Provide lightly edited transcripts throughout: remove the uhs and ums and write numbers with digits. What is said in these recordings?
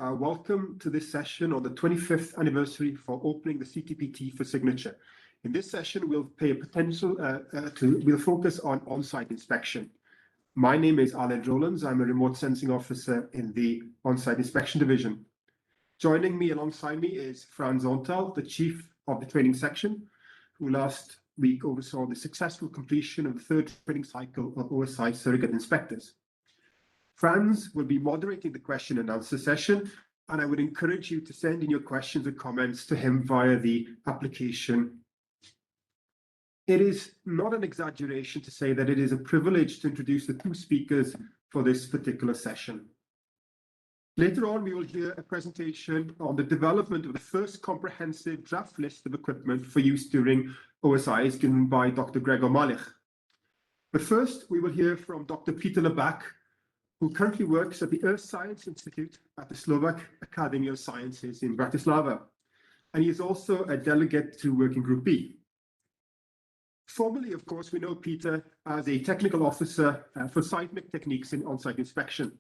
Welcome to this session on the 25th anniversary for opening the CTBT for signature. In this session, we'll focus on on-site inspection. My name is Aled Rollins. I'm a remote sensing officer in the on-site inspection division. Joining me alongside me is Franz Ontal, the chief of the training section, who last week oversaw the successful completion of the third training cycle of OSI surrogate inspectors. Franz will be moderating the question and answer session, and I would encourage you to send in your questions and comments to him via the application. It is not an exaggeration to say that it is a privilege to introduce the two speakers for this particular session. Later on, we will hear a presentation on the development of the first comprehensive draft list of equipment for use during OSIs given by Dr. Gregor Malich. But first, we will hear from Dr. Peter Lebak, who currently works at the Earth Science Institute at the Slovak Academy of Sciences in Bratislava. And he is also a delegate to Working Group B. Formally, of course, we know Peter as a technical officer for seismic techniques in on-site inspection.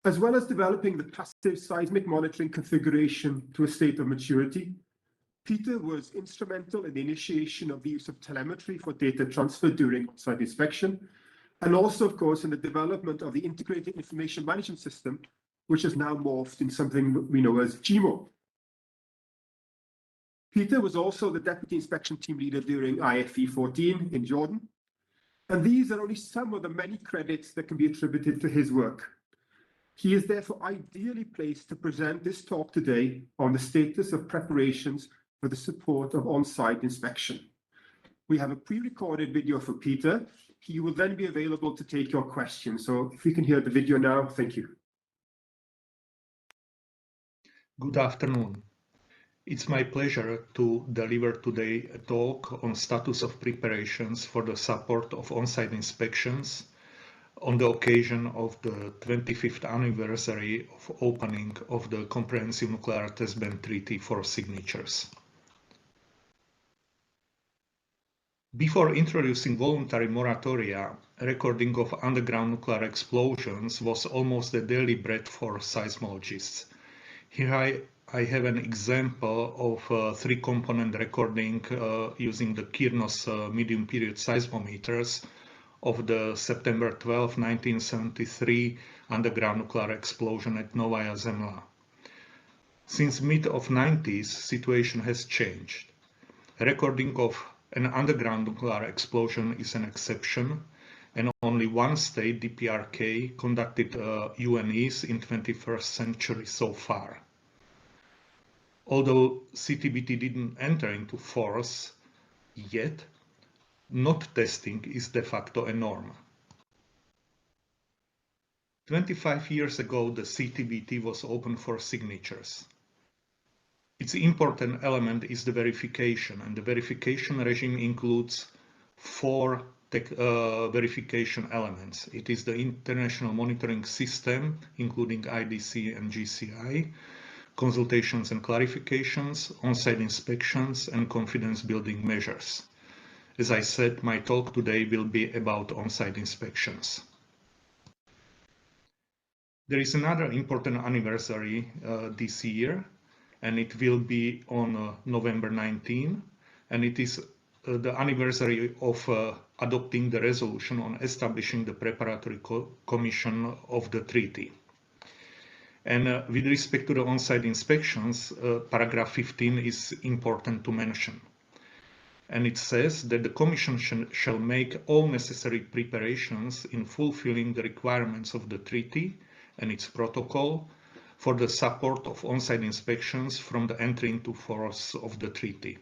As well as developing the passive seismic monitoring configuration to a state of maturity, Peter was instrumental in the initiation of the use of telemetry for data transfer during on-site inspection, and also, of course, in the development of the Integrated Information Management System, which has now morphed in something we know as GMO. Peter was also the Deputy Inspection Team Leader during IFE 14 in Jordan, and these are only some of the many credits that can be attributed to his work. He is therefore ideally placed to present this talk today on the status of preparations for the support of on-site inspection. We have a pre-recorded video for Peter. He will then be available to take your questions. So if you can hear the video now, thank you. Good afternoon. It's my pleasure to deliver today a talk on status of preparations for the support of on-site inspections on the occasion of the 25th anniversary of opening of the Comprehensive Nuclear Test Ban Treaty for signatures. Before introducing voluntary moratoria, recording of underground nuclear explosions was almost a daily bread for seismologists. Here I have an example of three-component recording using the Kirnos medium period seismometers of the September 12, 1973 underground nuclear explosion at Novaya Zemlya. Since mid-90s, situation has changed. Recording of an underground nuclear explosion is an exception, and only one state, DPRK, conducted UNEs in 21st century so far. Although CTBT didn't enter into force yet, not testing is de facto a norm. 25 years ago, the CTBT was open for signatures. Its important element is the verification, and the verification regime includes four verification elements. It is the International Monitoring System, including IDC and GCI, consultations and clarifications, on-site inspections, and confidence-building measures. As I said, my talk today will be about on-site inspections. There is another important anniversary this year, and it will be on November 19, and it is the anniversary of adopting the resolution on establishing the preparatory commission of the treaty. And with respect to the on-site inspections, paragraph 15 is important to mention. And it says that the Commission shall make all necessary preparations in fulfilling the requirements of the treaty and its protocol for the support of on-site inspections from the entry into force of the treaty.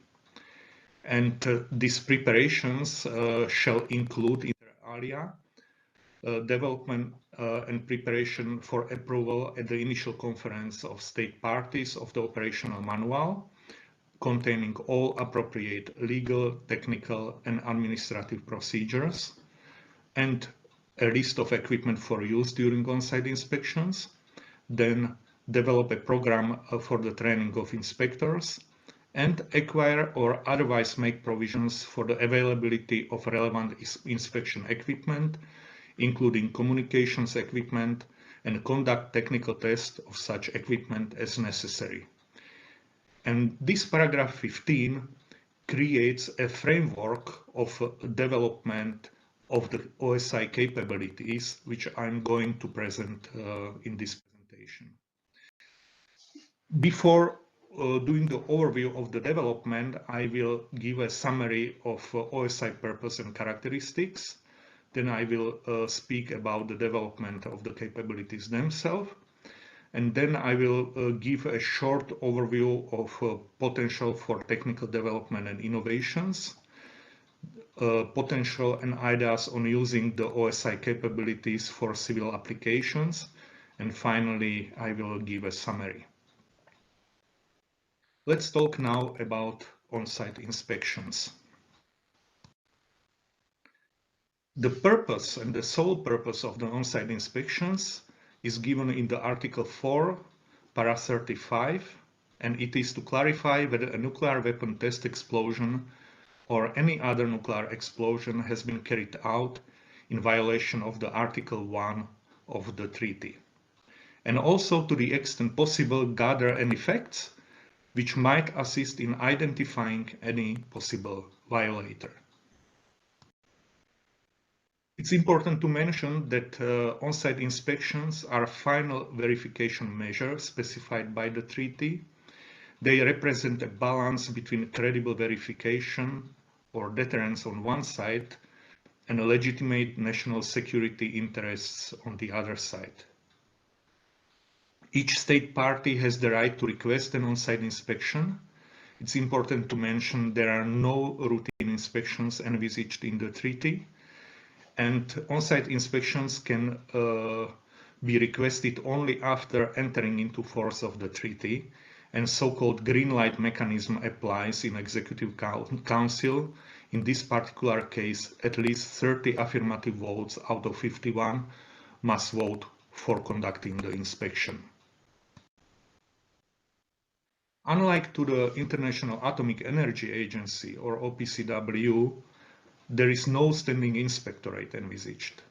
And these preparations shall include, inter alia, development and preparation for approval at the initial conference of state parties of the operational manual, containing all appropriate legal, technical, and administrative procedures, and a list of equipment for use during on-site inspections, then develop a program for the training of inspectors, and acquire or otherwise make provisions for the availability of relevant inspection equipment, including communications equipment and conduct technical tests of such equipment as necessary. And this paragraph 15 creates a framework of development of the OSI capabilities, which I'm going to present in this presentation. Before doing the overview of the development, I will give a summary of OSI purpose and characteristics. Then I will speak about the development of the capabilities themselves. And then I will give a short overview of potential for technical development and innovations, potential and ideas on using the OSI capabilities for civil applications. And finally, I will give a summary. Let's talk now about on-site inspections. The purpose and the sole purpose of the on-site inspections is given in the Article 4, Para 35, and it is to clarify whether a nuclear weapon test explosion or any other nuclear explosion has been carried out in violation of the Article 1 of the treaty. And also, to the extent possible, gather any facts which might assist in identifying any possible violator. It's important to mention that on-site inspections are a final verification measure specified by the treaty. They represent a balance between credible verification or deterrence on one side and a legitimate national security interests on the other side. Each state party has the right to request an on-site inspection. It's important to mention there are no routine inspections envisaged in the treaty, and on-site inspections can be requested only after entering into force of the treaty, and so-called green light mechanism applies in Executive Council. In this particular case, at least 30 affirmative votes out of 51 must vote for conducting the inspection. Unlike to the International Atomic Energy Agency, or OPCW, there is no standing inspectorate envisaged.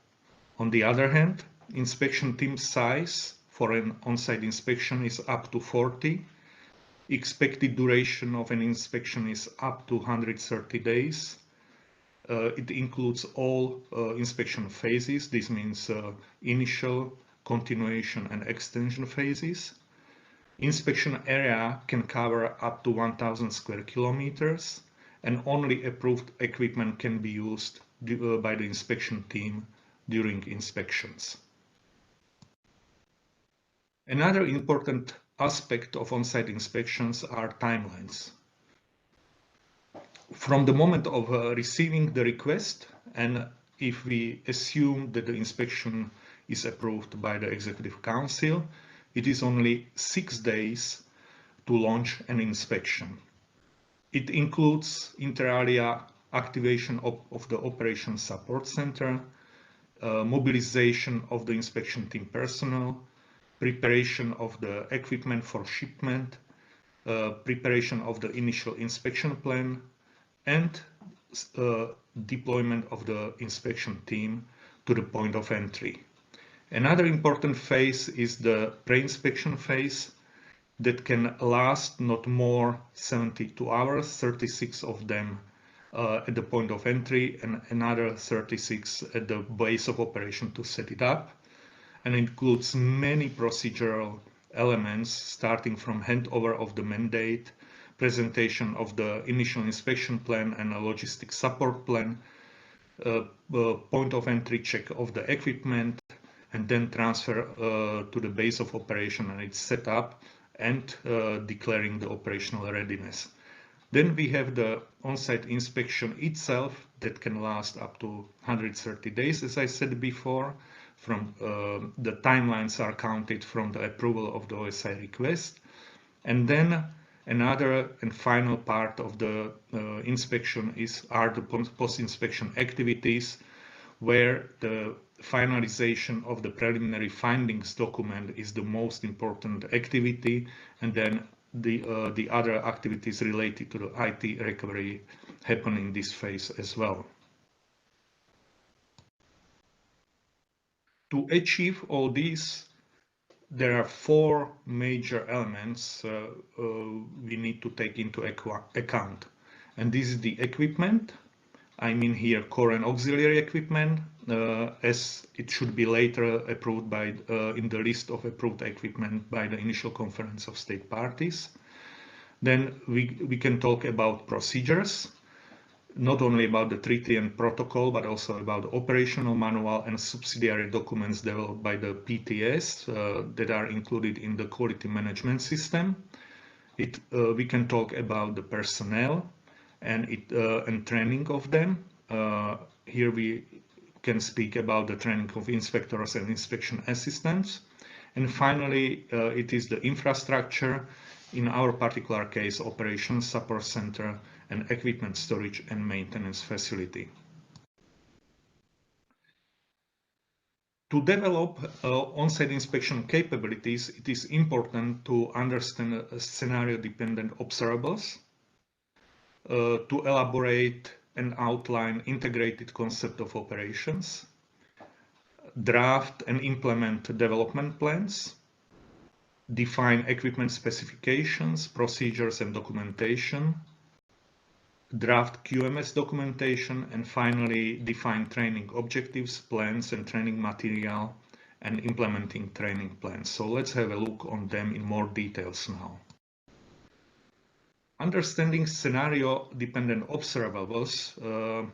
On the other hand, inspection team size for an on-site inspection is up to 40. Expected duration of an inspection is up to 130 days. It includes all inspection phases. This means initial, continuation, and extension phases. Inspection area can cover up to 1,000 square kilometers, and only approved equipment can be used by the inspection team during inspections. Another important aspect of on-site inspections are timelines. From the moment of receiving the request, and if we assume that the inspection is approved by the Executive Council, it is only 6 days to launch an inspection. It includes inter alia activation of the Operations Support Center, mobilization of the inspection team personnel, preparation of the equipment for shipment, preparation of the initial inspection plan, and deployment of the inspection team to the point of entry. Another important phase is the pre-inspection phase that can last not more 72 hours, 36 of them at the point of entry and another 36 at the base of operation to set it up, and includes many procedural elements starting from handover of the mandate, presentation of the initial inspection plan and a logistic support plan, point of entry check of the equipment, and then transfer to the base of operation and its setup, and declaring the operational readiness. Then we have the on-site inspection itself that can last up to 130 days, as I said before. From the timelines are counted from the approval of the OSI request. And then another and final part of the inspection are the post-inspection activities, where the finalization of the preliminary findings document is the most important activity, and then the other activities related to the IT recovery happen in this phase as well. To achieve all these, there are four major elements we need to take into account. And this is the equipment. I mean here core and auxiliary equipment, as it should be later approved by in the list of approved equipment by the initial conference of state parties. Then we can talk about procedures, not only about the treaty and protocol, but also about the operational manual and subsidiary documents developed by the PTS that are included in the quality management system. We can talk about the personnel and training of them. Here we can speak about the training of inspectors and inspection assistants. And finally, it is the infrastructure, in our particular case, operations support center and equipment storage and maintenance facility. To develop on-site inspection capabilities, it is important to understand scenario-dependent observables, to elaborate and outline integrated concept of operations, draft and implement development plans, define equipment specifications, procedures and documentation, draft QMS documentation, and finally define training objectives, plans and training material, and implementing training plans. So let's have a look on them in more details now. Understanding scenario-dependent observables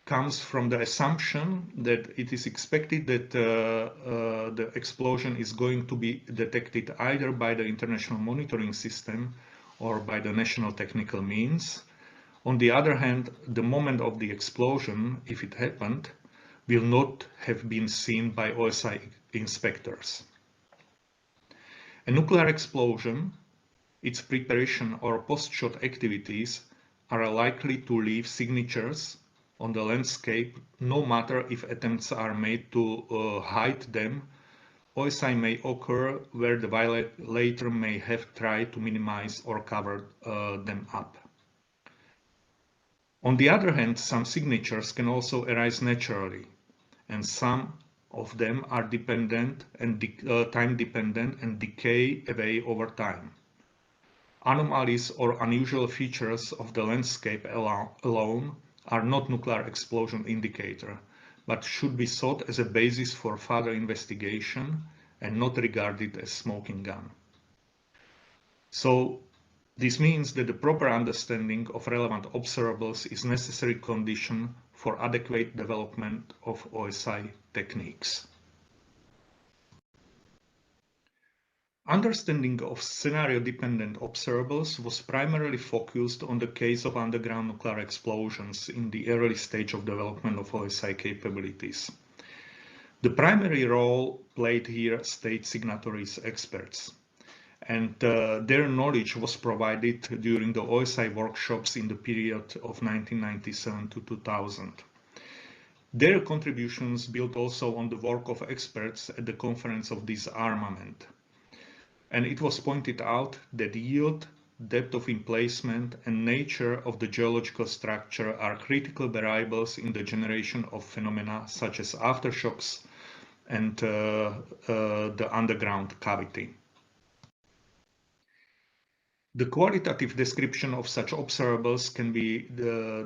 comes from the assumption that it is expected that the explosion is going to be detected either by the international monitoring system or by the national technical means. On the other hand, the moment of the explosion, if it happened, will not have been seen by OSI inspectors. A nuclear explosion, its preparation or post-shot activities are likely to leave signatures on the landscape, no matter if attempts are made to hide them. OSI may occur where the violator may have tried to minimize or cover them up. On the other hand, some signatures can also arise naturally, and some of them are dependent and time-dependent and decay away over time. Anomalies or unusual features of the landscape alone are not nuclear explosion indicator, but should be sought as a basis for further investigation and not regarded as smoking gun. So this means that the proper understanding of relevant observables is necessary condition for adequate development of OSI techniques. Understanding of scenario-dependent observables was primarily focused on the case of underground nuclear explosions in the early stage of development of OSI capabilities. The primary role played here state signatories experts, and their knowledge was provided during the OSI workshops in the period of 1997 to 2000. Their contributions built also on the work of experts at the Conference of Disarmament. And it was pointed out that yield, depth of emplacement, and nature of the geological structure are critical variables in the generation of phenomena such as aftershocks and the underground cavity. The qualitative description of such observables can be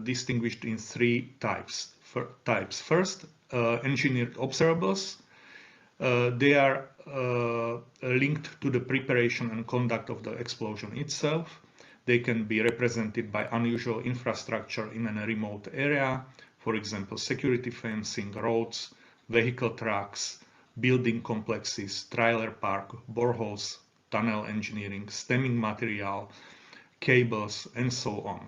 distinguished in three types. First, engineered observables. They are linked to the preparation and conduct of the explosion itself. They can be represented by unusual infrastructure in a remote area, for example, security fencing, roads, vehicle tracks, building complexes, trailer park, boreholes, tunnel engineering, stemming material, cables, and so on.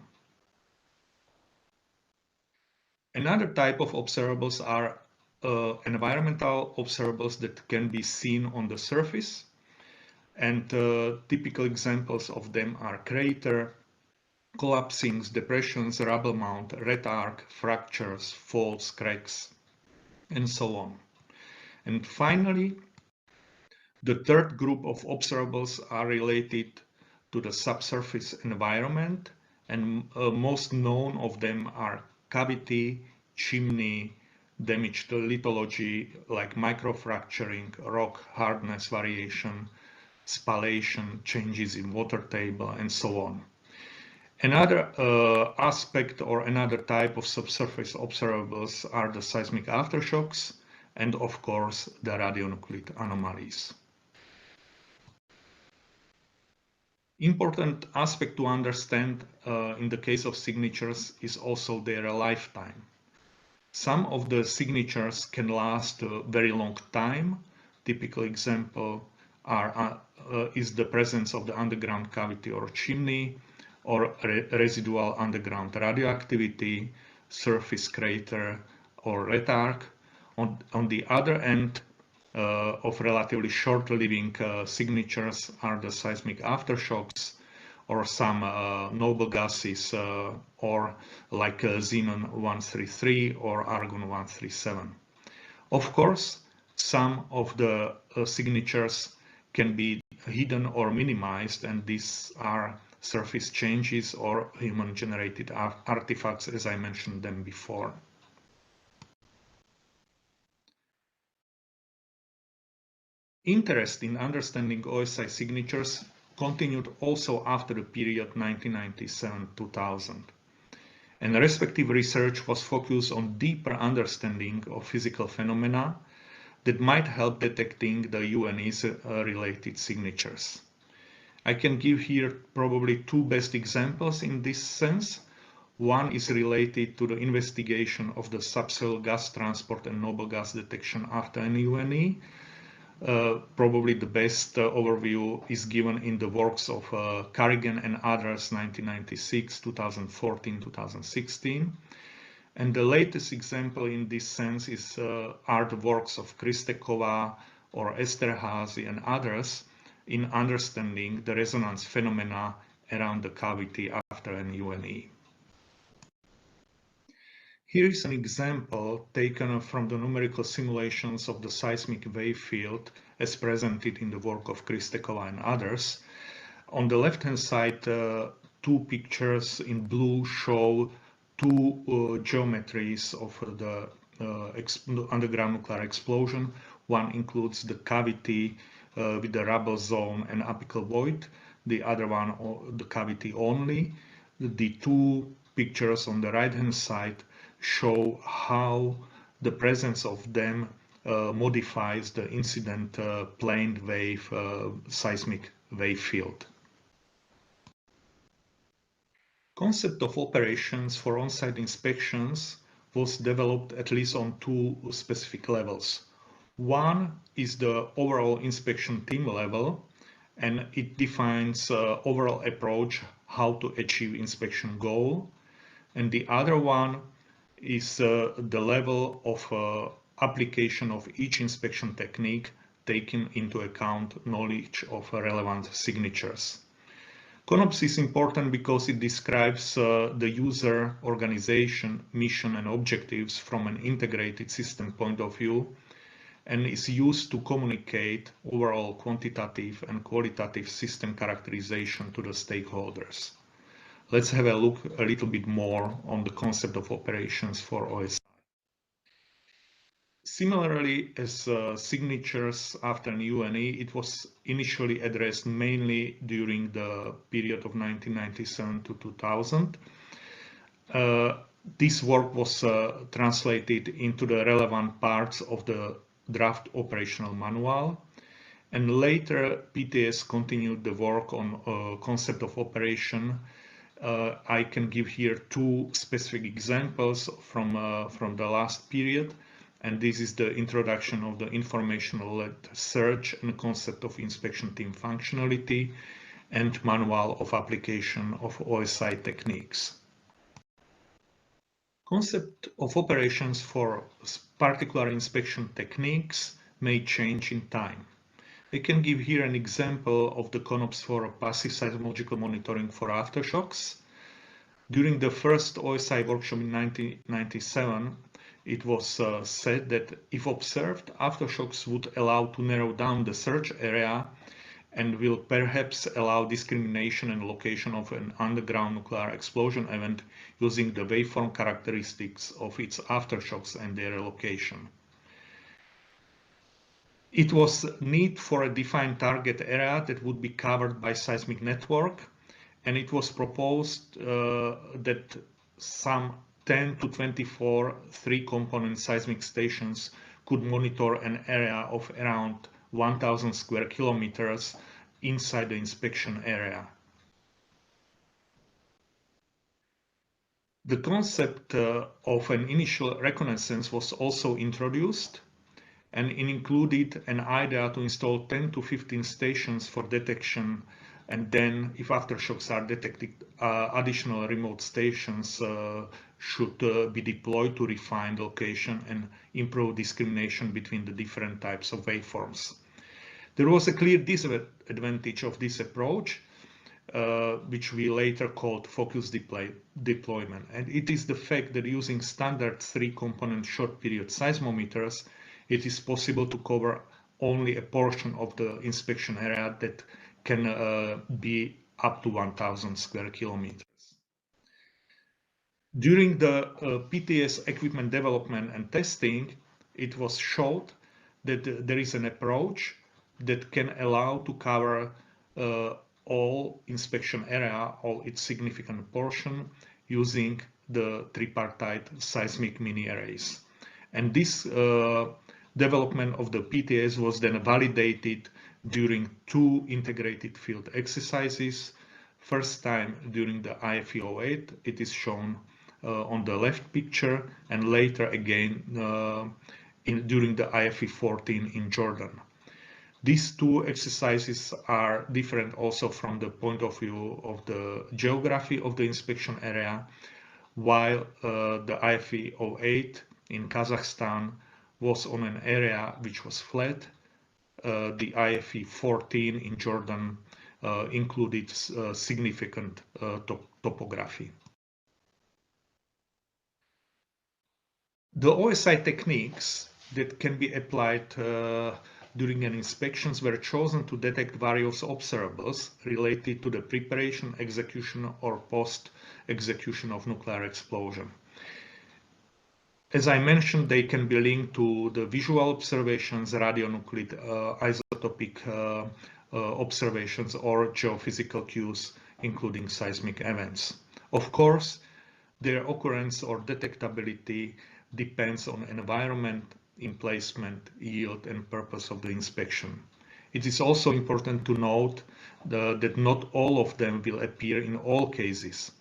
Another type of observables are environmental observables that can be seen on the surface, and typical examples of them are crater, collapsings, depressions, rubble mount, red arc, fractures, faults, cracks, and so on. And finally, the third group of observables are related to the subsurface environment, and most known of them are cavity, chimney, damaged lithology like microfracturing, rock hardness variation, spallation, changes in water table, and so on. Another aspect or another type of subsurface observables are the seismic aftershocks and, of course, the radionuclide anomalies. Important aspect to understand in the case of signatures is also their lifetime. Some of the signatures can last a very long time. Typical example is the presence of the underground cavity or chimney, or residual underground radioactivity, surface crater, or letarg. On the other end of relatively short-living signatures are the seismic aftershocks, or some noble gases, or like xenon-133 or argon-137. Of course, some of the signatures can be hidden or minimized, and these are surface changes or human-generated artifacts, as I mentioned them before. Interest in understanding OSI signatures continued also after the period 1997-2000. And respective research was focused on deeper understanding of physical phenomena that might help detecting the UNE's related signatures. I can give here probably two best examples in this sense. One is related to the investigation of the subsoil gas transport and noble gas detection after an UNE. Probably the best overview is given in the works of Carrigan and others, 1996, 2014, 2016. And the latest example in this sense are the works of Kristekova or Esterházy and others in understanding the resonance phenomena around the cavity after an UNE. Here is an example taken from the numerical simulations of the seismic wave field as presented in the work of Kristekova and others. On the left-hand side, two pictures in blue show two geometries of the underground nuclear explosion. One includes the cavity with the rubble zone and apical void. The other one, the cavity only. The two pictures on the right-hand side show how the presence of them modifies the incident plane wave seismic wave field. Concept of operations for on-site inspections was developed at least on two specific levels. One is the overall inspection team level, and it defines overall approach how to achieve inspection goal. And the other one is the level of application of each inspection technique, taking into account knowledge of relevant signatures. CONOPS is important because it describes the user, organization, mission, and objectives from an integrated system point of view, and is used to communicate overall quantitative and qualitative system characterization to the stakeholders. Let's have a look a little bit more on the concept of operations for OSI. Similarly as signatures after an UNE, it was initially addressed mainly during the period of 1997 to 2000. This work was translated into the relevant parts of the draft operational manual. And later, PTS continued the work on concept of operation. I can give here two specific examples from the last period, and this is the introduction of the informational-led search and concept of inspection team functionality and manual of application of OSI techniques. Concept of operations for particular inspection techniques may change in time. I can give here an example of the CONOPS for passive seismological monitoring for aftershocks. During the first OSI workshop in 1997, it was said that if observed, aftershocks would allow to narrow down the search area and will perhaps allow discrimination and location of an underground nuclear explosion event using the waveform characteristics of its aftershocks and their location. It was need for a defined target area that would be covered by seismic network, and it was proposed that some 10 to 24 three-component seismic stations could monitor an area of around 1,000 square kilometers inside the inspection area. The concept of an initial reconnaissance was also introduced, and it included an idea to install 10 to 15 stations for detection, and then if aftershocks are detected, additional remote stations should be deployed to refine the location and improve discrimination between the different types of waveforms. There was a clear disadvantage of this approach, which we later called focused deployment, and it is the fact that using standard three-component short-period seismometers, it is possible to cover only a portion of the inspection area that can be up to 1,000 square kilometers. During the PTS equipment development and testing, it was showed that there is an approach that can allow to cover all inspection area, all its significant portion, using the tripartite seismic mini arrays. And this development of the PTS was then validated during two integrated field exercises. First time during the IFE-08, it is shown on the left picture, and later again during the IFE-14 in Jordan. These two exercises are different also from the point of view of the geography of the inspection area. While the IFE-08 in Kazakhstan was on an area which was flat, the IFE-14 in Jordan included significant topography. The OSI techniques that can be applied during an inspections were chosen to detect various observables related to the preparation, execution, or post-execution of nuclear explosion. As I mentioned, they can be linked to the visual observations, radionuclide isotopic observations, or geophysical cues, including seismic events. Of course, their occurrence or detectability depends on environment, emplacement, yield, and purpose of the inspection. It is also important to note that not all of them will appear in all cases.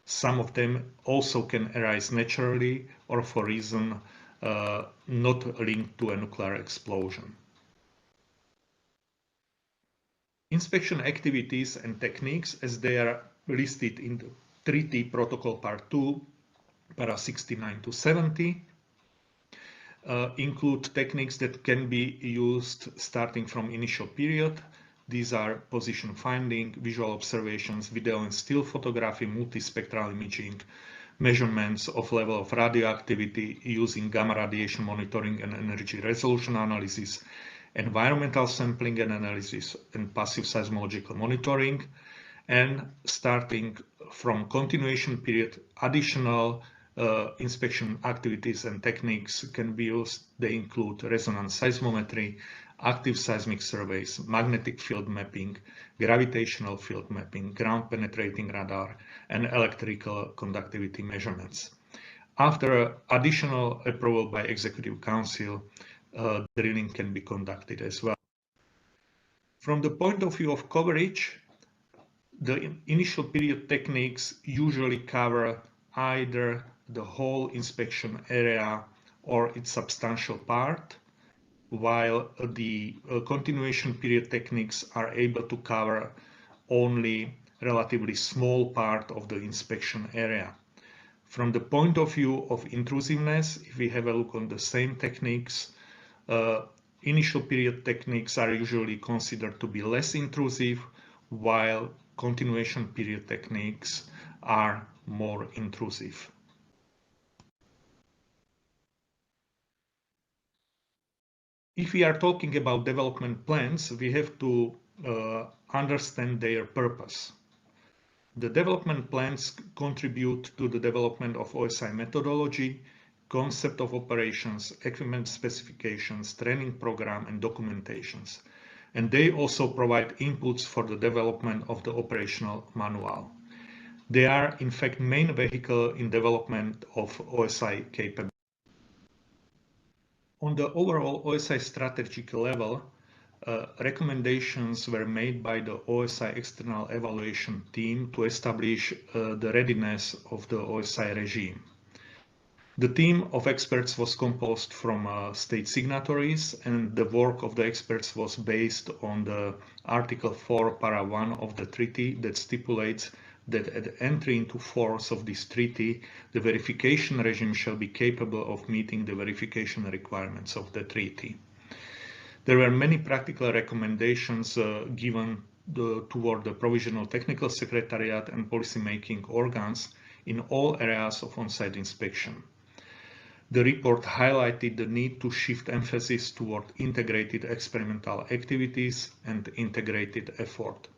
Some of them also can arise naturally or for reason not linked to a nuclear explosion. Inspection activities and techniques, as they are listed in the Treaty Protocol Part 2, para 69 to 70, include techniques that can be used starting from initial period. These are position finding, visual observations, video and still photography, multispectral imaging, measurements of level of radioactivity using gamma radiation monitoring and energy resolution analysis, environmental sampling and analysis, and passive seismological monitoring. And starting from continuation period, additional inspection activities and techniques can be used. They include resonance seismometry, active seismic surveys, magnetic field mapping, gravitational field mapping, ground penetrating radar, and electrical conductivity measurements. After additional approval by Executive Council, drilling can be conducted as well. From the point of view of coverage, the initial period techniques usually cover either the whole inspection area or its substantial part, while the continuation period techniques are able to cover only relatively small part of the inspection area. From the point of view of intrusiveness, if we have a look on the same techniques, initial period techniques are usually considered to be less intrusive, while continuation period techniques are more intrusive. If we are talking about development plans, we have to understand their purpose. The development plans contribute to the development of OSI methodology, concept of operations, equipment specifications, training program, and documentations. And they also provide inputs for the development of the operational manual. They are, in fact, main vehicle in development of OSI capability. On the overall OSI strategic level, recommendations were made by the OSI external evaluation team to establish the readiness of the OSI regime. The team of experts was composed from state signatories, and the work of the experts was based on the Article 4, Para 1 of the treaty that stipulates that at entry into force of this treaty, the verification regime shall be capable of meeting the verification requirements of the treaty. There were many practical recommendations given toward the provisional technical secretariat and policy-making organs in all areas of on-site inspection. The report highlighted the need to shift emphasis toward integrated experimental activities and integrated effort.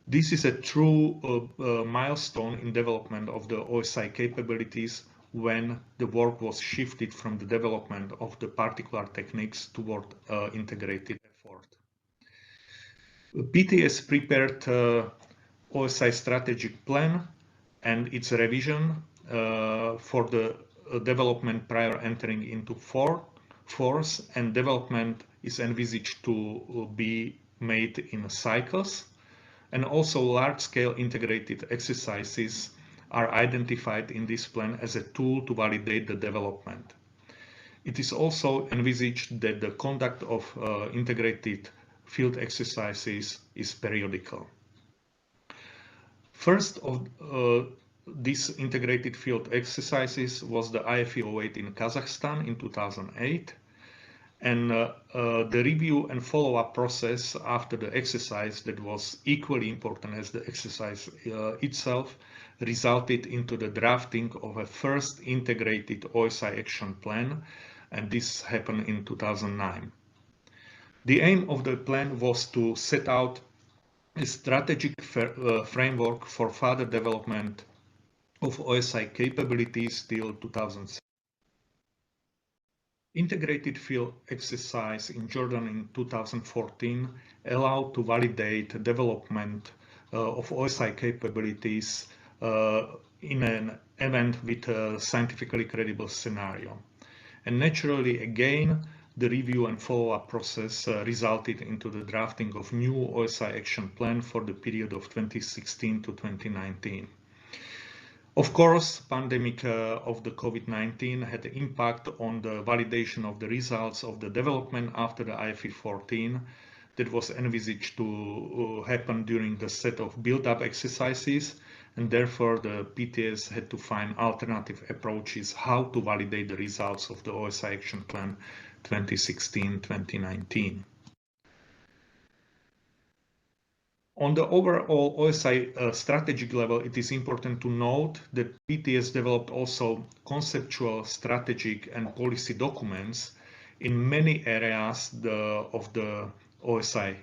This is a true milestone in development of the OSI capabilities when the work was shifted from the development of the particular techniques toward integrated effort. PTS prepared OSI strategic plan and its revision for the development prior entering into force, and development is envisaged to be made in cycles, and also large-scale integrated exercises are identified in this plan as a tool to validate the development. It is also envisaged that the conduct of integrated field exercises is periodical. First of these integrated field exercises was the IFE-08 in Kazakhstan in 2008, and the review and follow-up process after the exercise, that was equally important as the exercise itself, resulted into the drafting of a first integrated OSI action plan, and this happened in 2009. The aim of the plan was to set out a strategic framework for further development of OSI capabilities till 2006. Integrated field exercise in Jordan in 2014 allowed to validate development of OSI capabilities in an event with a scientifically credible scenario. And naturally, again, the review and follow-up process resulted into the drafting of new OSI action plan for the period of 2016 to 2019. Of course, pandemic of the COVID-19 had an impact on the validation of the results of the development after the IFE-14 that was envisaged to happen during the set of build-up exercises, and therefore the PTS had to find alternative approaches how to validate the results of the OSI Action Plan 2016-2019. On the overall OSI strategic level, it is important to note that PTS developed also conceptual, strategic, and policy documents in many areas of the OSI.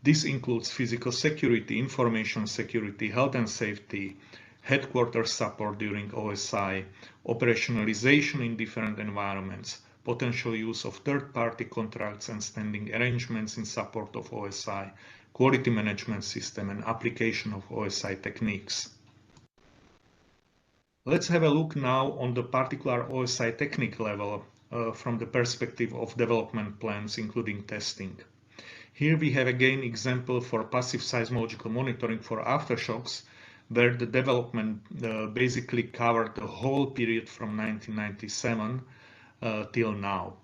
This includes physical security, information security, health and safety, headquarters support during OSI, operationalization in different environments, potential use of third-party contracts and standing arrangements in support of OSI, quality management system, and application of OSI techniques. Let's have a look now on the particular OSI technique level from the perspective of development plans, including testing. Here we have again example for passive seismological monitoring for aftershocks, where the development basically covered the whole period from 1997 till now.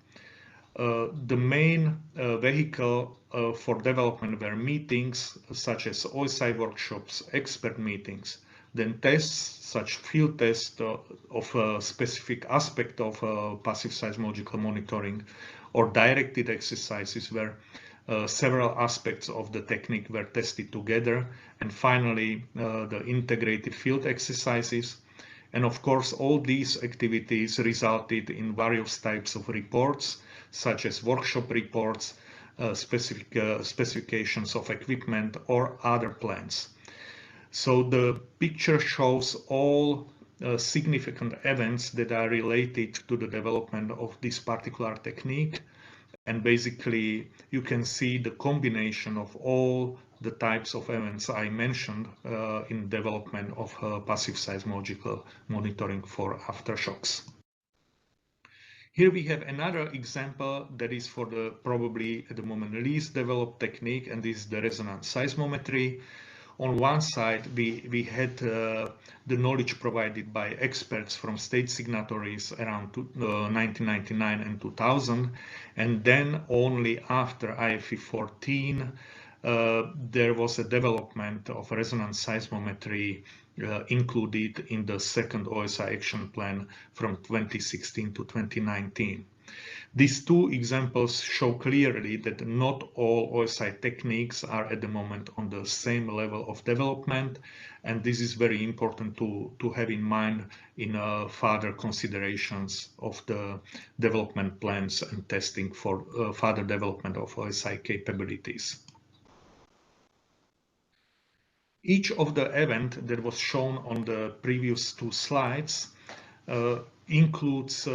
The main vehicle for development were meetings such as OSI workshops, expert meetings, then tests such field tests of a specific aspect of passive seismological monitoring, or directed exercises where several aspects of the technique were tested together, and finally the integrated field exercises. And of course, all these activities resulted in various types of reports, such as workshop reports, specifications of equipment or other plans. So the picture shows all significant events that are related to the development of this particular technique. And basically, you can see the combination of all the types of events I mentioned in development of passive seismological monitoring for aftershocks. Here we have another example that is for the probably at the moment least developed technique, and this is the resonance seismometry. On one side, we had the knowledge provided by experts from state signatories around 1999 and 2000, and then only after IFE 14 there was a development of resonance seismometry included in the second OSI action plan from 2016 to 2019. These two examples show clearly that not all OSI techniques are at the moment on the same level of development, and this is very important to have in mind in further considerations of the development plans and testing for further development of OSI capabilities. Each of the events that was shown on the previous two slides includes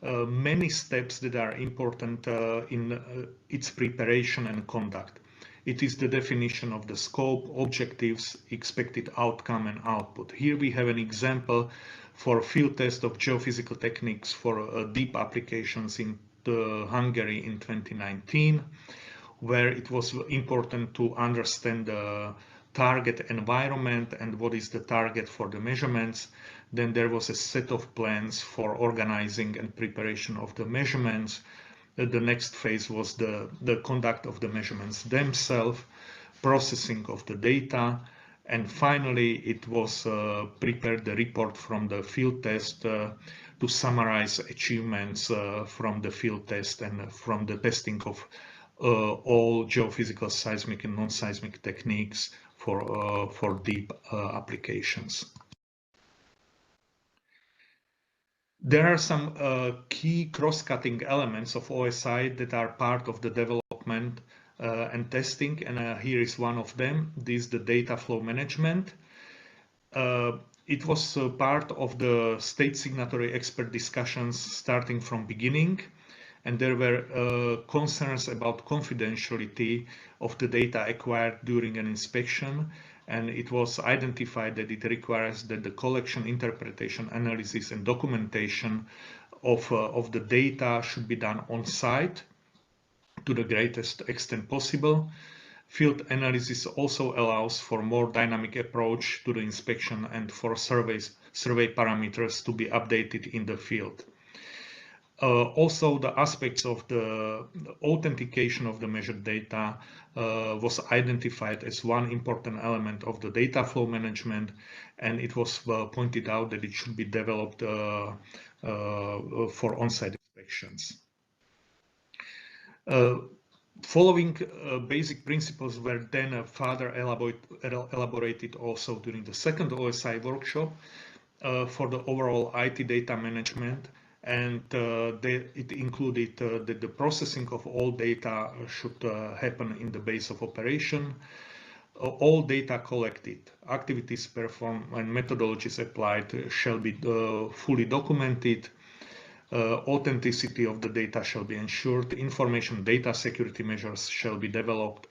many steps that are important in its preparation and conduct. It is the definition of the scope, objectives, expected outcome, and output. Here we have an example for field test of geophysical techniques for deep applications in Hungary in 2019, where it was important to understand the target environment and what is the target for the measurements. Then there was a set of plans for organizing and preparation of the measurements. The next phase was the conduct of the measurements themselves, processing of the data, and finally it was prepared the report from the field test to summarize achievements from the field test and from the testing of all geophysical, seismic and non-seismic techniques for deep applications. There are some key cross-cutting elements of OSI that are part of the development and testing, and here is one of them. This is the data flow management. It was part of the state signatory expert discussions starting from beginning, and there were concerns about confidentiality of the data acquired during an inspection, and it was identified that it requires that the collection, interpretation, analysis, and documentation of the data should be done on site to the greatest extent possible. Field analysis also allows for more dynamic approach to the inspection and for survey parameters to be updated in the field. Also, the aspects of the authentication of the measured data was identified as one important element of the data flow management, and it was pointed out that it should be developed for on-site inspections. Following basic principles were then further elaborated also during the second OSI workshop for the overall IT data management, and it included that the processing of all data should happen in the base of operation. All data collected, activities performed, and methodologies applied shall be fully documented. Authenticity of the data shall be ensured. Information data security measures shall be developed.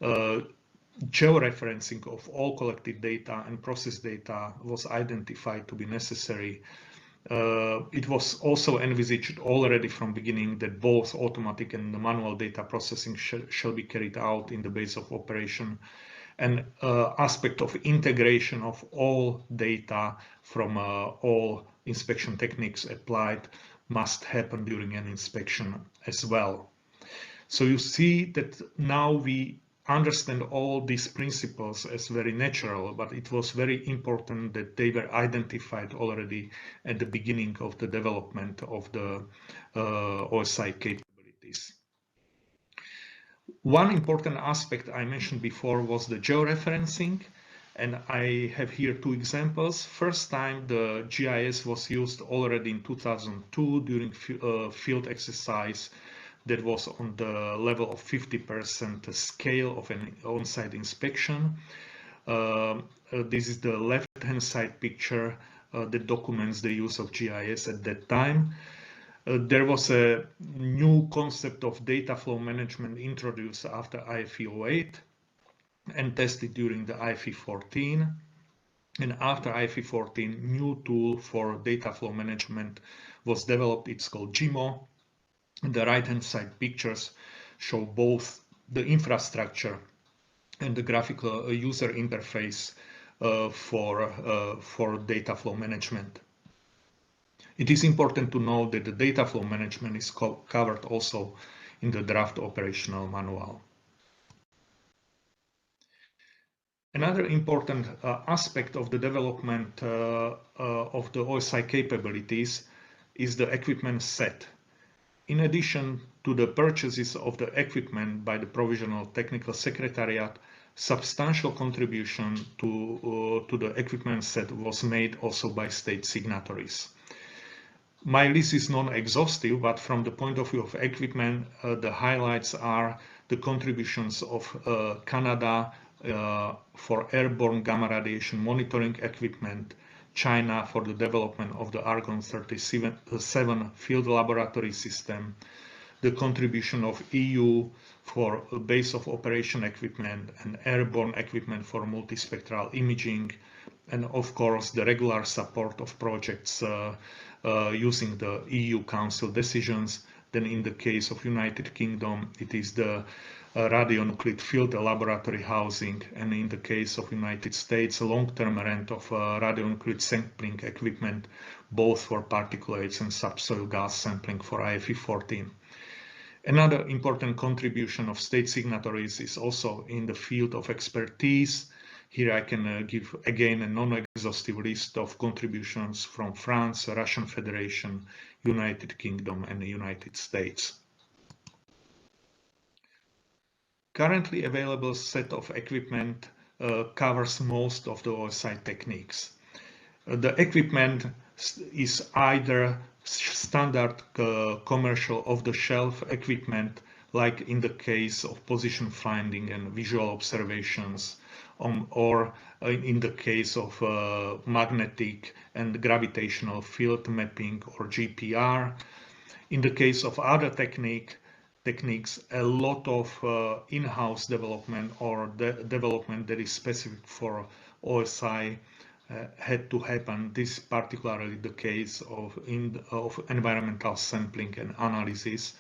Georeferencing of all collected data and processed data was identified to be necessary. It was also envisaged already from beginning that both automatic and manual data processing shall be carried out in the base of operation. An aspect of integration of all data from all inspection techniques applied must happen during an inspection as well. So you see that now we understand all these principles as very natural, but it was very important that they were identified already at the beginning of the development of the OSI capabilities. One important aspect I mentioned before was the georeferencing, and I have here two examples. First time the GIS was used already in 2002 during field exercise that was on the level of 50% scale of an on-site inspection. This is the left-hand side picture that documents the use of GIS at that time. There was a new concept of data flow management introduced after IFE 08 and tested during the IFE 14. And after IFE 14, new tool for data flow management was developed. It's called GMO. The right-hand side pictures show both the infrastructure and the graphical user interface for data flow management. It is important to note that the data flow management is covered also in the draft operational manual. Another important aspect of the development of the OSI capabilities is the equipment set. In addition to the purchases of the equipment by the Provisional Technical Secretariat, substantial contribution to the equipment set was made also by state signatories. My list is non-exhaustive, but from the point of view of equipment, the highlights are the contributions of Canada for airborne gamma radiation monitoring equipment, China for the development of the Argon-37 field laboratory system, the contribution of EU for a base of operation equipment and airborne equipment for multispectral imaging, and of course the regular support of projects using the EU Council decisions. Then in the case of United Kingdom, it is the radionuclide field laboratory housing, and in the case of United States, a long-term rent of radionuclide sampling equipment, both for particulates and subsoil gas sampling for IFE 14. Another important contribution of state signatories is also in the field of expertise. Here I can give again a non-exhaustive list of contributions from France, Russian Federation, United Kingdom, and the United States. Currently available set of equipment covers most of the OSI techniques. The equipment is either standard commercial off-the-shelf equipment, like in the case of position finding and visual observations, or in the case of magnetic and gravitational field mapping or GPR. In the case of other techniques, a lot of in-house development or development that is specific for OSI had to happen. This is particularly the case of environmental sampling and analysis.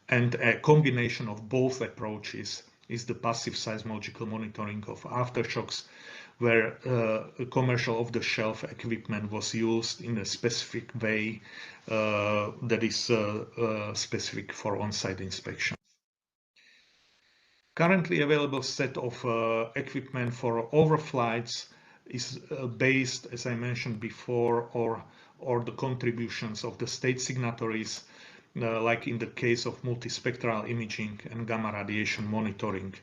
And a combination of both approaches is the passive seismological monitoring of aftershocks, where commercial off-the-shelf equipment was used in a specific way that is specific for on-site inspection. Currently available set of equipment for overflights is based, as I mentioned before, or the contributions of the state signatories, like in the case of multispectral imaging and gamma radiation monitoring.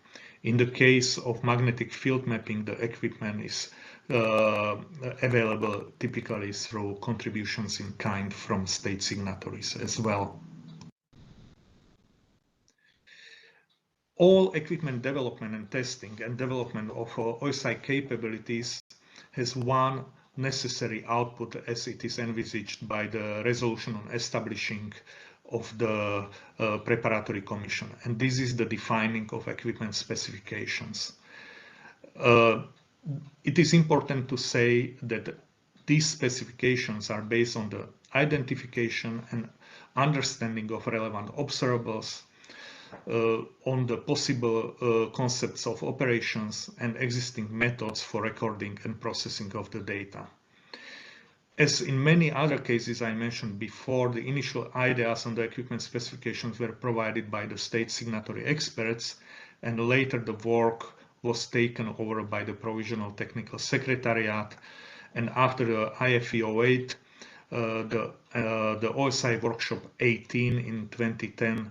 In the case of magnetic field mapping, the equipment is available typically through contributions in kind from state signatories as well. All equipment development and testing and development of OSI capabilities has one necessary output as it is envisaged by the resolution on establishing of the preparatory commission, and this is the defining of equipment specifications. It is important to say that these specifications are based on the identification and understanding of relevant observables, on the possible concepts of operations and existing methods for recording and processing of the data. As in many other cases I mentioned before, the initial ideas on the equipment specifications were provided by the state signatory experts, and later the work was taken over by the Provisional Technical Secretariat, and after the IFE 08, the OSI Workshop 18 in 2010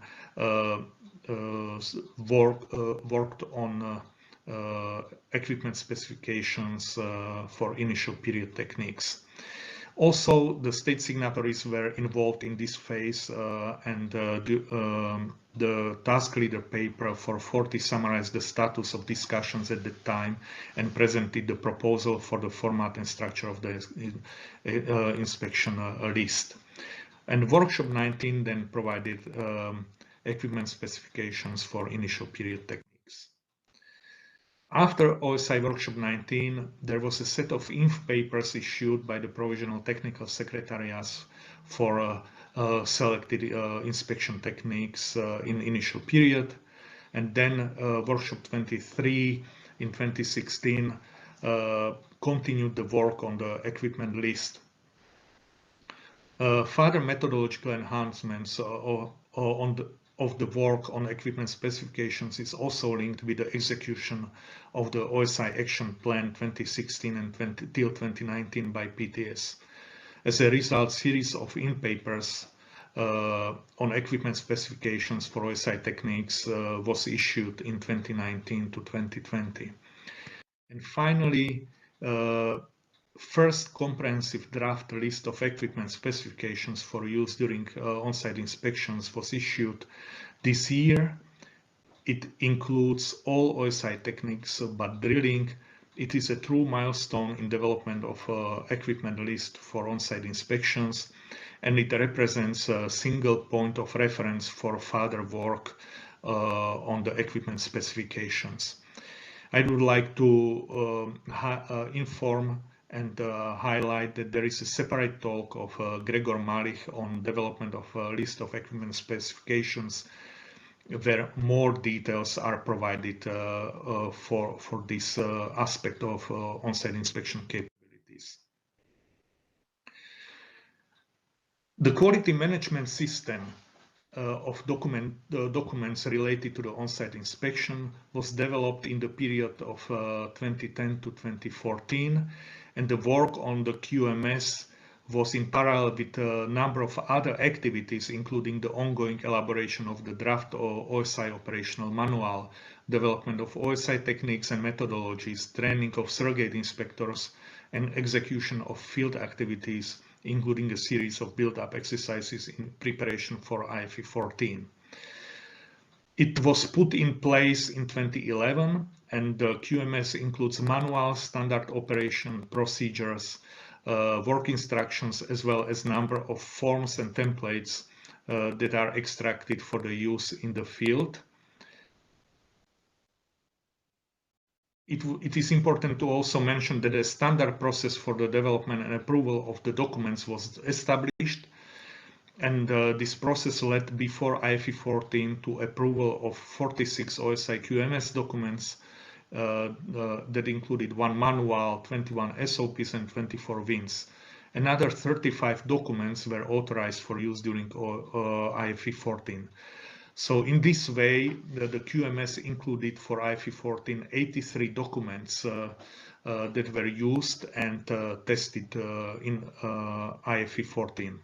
worked on equipment specifications for initial period techniques. Also, the state signatories were involved in this phase, and the task leader paper for 40 summarized the status of discussions at the time and presented the proposal for the format and structure of the inspection list. And workshop 19 then provided equipment specifications for initial period techniques. After OSI Workshop 19, there was a set of INF papers issued by the Provisional Technical Secretariats for selected inspection techniques in initial period. And then Workshop 23 in 2016 continued the work on the equipment list. Further methodological enhancements of the work on equipment specifications is also linked with the execution of the OSI Action Plan 2016 and till 2019 by PTS. As a result, series of in-papers on equipment specifications for OSI techniques was issued in 2019 to 2020. And finally, first comprehensive draft list of equipment specifications for use during on-site inspections was issued this year. It includes all OSI techniques but drilling. It is a true milestone in development of equipment list for on-site inspections, and it represents a single point of reference for further work on the equipment specifications. I would like to inform and highlight that there is a separate talk of Gregor Malich on development of a list of equipment specifications, where more details are provided for this aspect of on-site inspection capabilities. The quality management system of documents related to the on-site inspection was developed in the period of 2010 to 2014, and the work on the QMS was in parallel with a number of other activities, including the ongoing elaboration of the draft OSI operational manual, development of OSI techniques and methodologies, training of surrogate inspectors, and execution of field activities, including a series of build-up exercises in preparation for IFE 14. It was put in place in 2011, and the QMS includes manuals, standard operation procedures, work instructions, as well as number of forms and templates that are extracted for the use in the field. It is important to also mention that a standard process for the development and approval of the documents was established, and this process led before IFE 14 to approval of 46 OSI QMS documents that included 1 manual, 21 SOPs, and 24 VINs. Another 35 documents were authorized for use during IFE 14. So in this way, the QMS included for IFE 14 83 documents that were used and tested in IFE 14.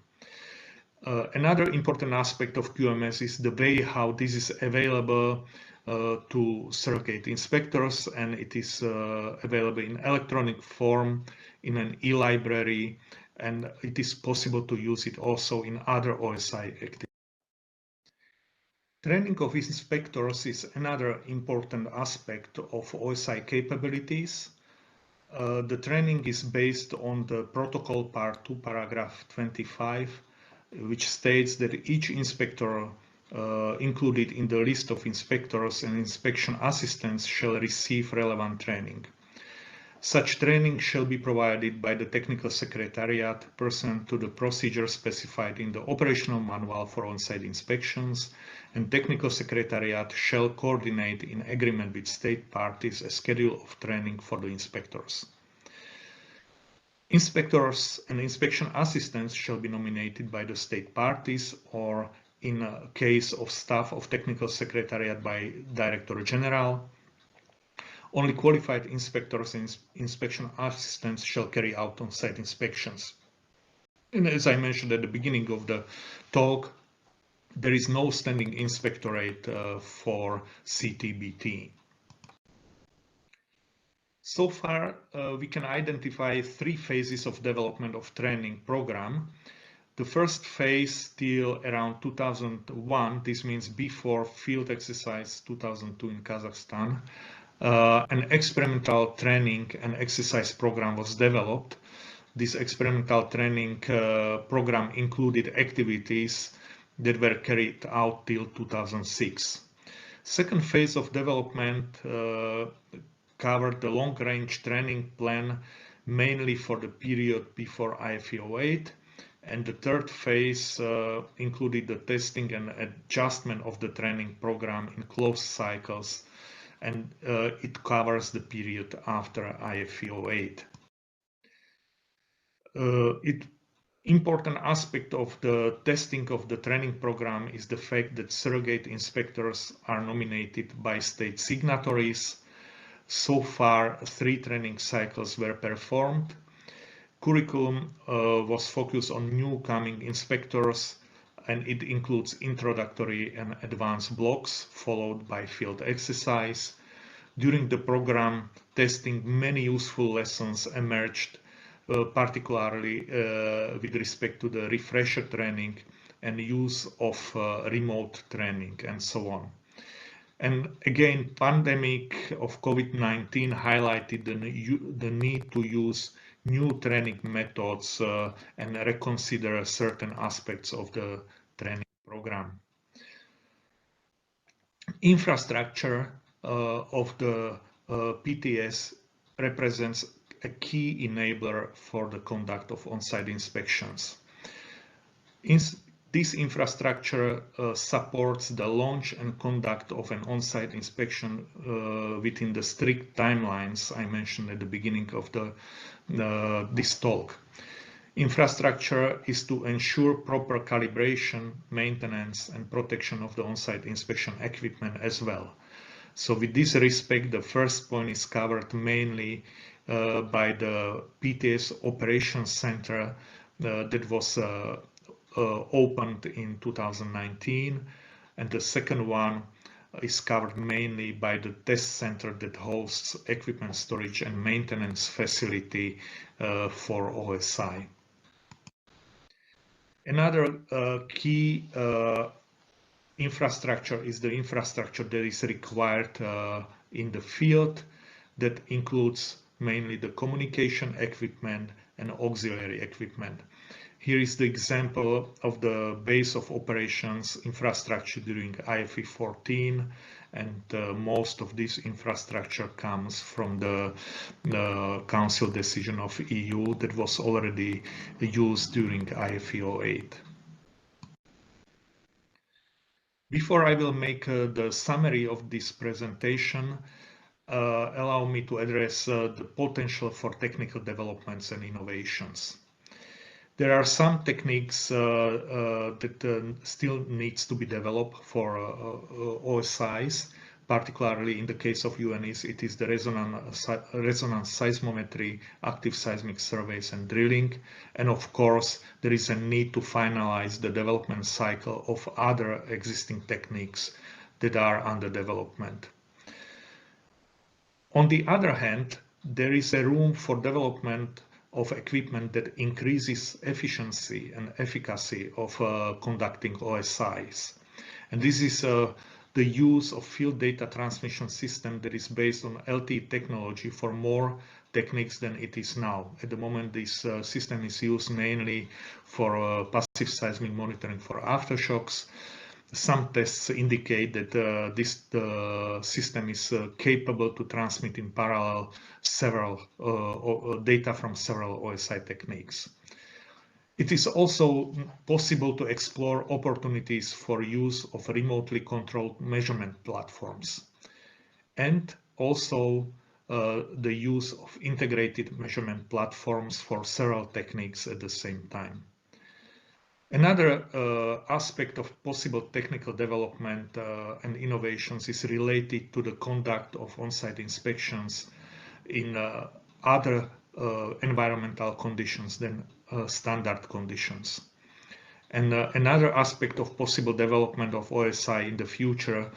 Another important aspect of QMS is the way how this is available to surrogate inspectors, and it is available in electronic form in an e-library, and it is possible to use it also in other OSI activities. Training of inspectors is another important aspect of OSI capabilities. The training is based on the protocol part 2 paragraph 25, which states that each inspector included in the list of inspectors and inspection assistants shall receive relevant training. Such training shall be provided by the Technical Secretariat pursuant to the procedure specified in the operational manual for on-site inspections, and Technical Secretariat shall coordinate in agreement with state parties a schedule of training for the inspectors. Inspectors and inspection assistants shall be nominated by the state parties, or in a case of staff of Technical Secretariat by Director General. Only qualified inspectors and inspection assistants shall carry out on-site inspections. And as I mentioned at the beginning of the talk, there is no standing inspectorate for CTBT. So far, we can identify 3 phases of development of training program. The first phase till around 2001, this means before field exercise 2002 in Kazakhstan, an experimental training and exercise program was developed. This experimental training program included activities that were carried out till 2006. Second phase of development covered the long-range training plan mainly for the period before IFE 08, and the third phase included the testing and adjustment of the training program in closed cycles, and it covers the period after IFE 08. Important aspect of the testing of the training program is the fact that surrogate inspectors are nominated by state signatories. So far, 3 training cycles were performed. Curriculum was focused on new-coming inspectors, and it includes introductory and advanced blocks, followed by field exercise. During the program testing, many useful lessons emerged, particularly with respect to the refresher training and use of remote training and so on. And again, pandemic of COVID-19 highlighted the need to use new training methods and reconsider certain aspects of the training program. Infrastructure of the PTS represents a key enabler for the conduct of on-site inspections. This infrastructure supports the launch and conduct of an on-site inspection within the strict timelines I mentioned at the beginning of this talk. Infrastructure is to ensure proper calibration, maintenance, and protection of the on-site inspection equipment as well. So with this respect, the first point is covered mainly by the PTS Operations Center that was opened in 2019, and the second one is covered mainly by the test center that hosts equipment storage and maintenance facility for OSI. Another key infrastructure is the infrastructure that is required in the field, that includes mainly the communication equipment and auxiliary equipment. Here is the example of the base of operations infrastructure during IFE 14, and most of this infrastructure comes from the Council decision of EU that was already used during IFE 08. Before I will make the summary of this presentation, allow me to address the potential for technical developments and innovations. There are some techniques that still needs to be developed for OSIs, particularly in the case of UNIs, it is the resonance seismometry, active seismic surveys and drilling. And of course, there is a need to finalize the development cycle of other existing techniques that are under development. On the other hand, there is a room for development of equipment that increases efficiency and efficacy of conducting OSIs. And this is the use of field data transmission system that is based on LTE technology for more techniques than it is now. At the moment, this system is used mainly for passive seismic monitoring for aftershocks. Some tests indicate that this system is capable to transmit in parallel several data from several OSI techniques. It is also possible to explore opportunities for use of remotely controlled measurement platforms, and also the use of integrated measurement platforms for several techniques at the same time. Another aspect of possible technical development and innovations is related to the conduct of on-site inspections in other environmental conditions than standard conditions. And another aspect of possible development of OSI in the future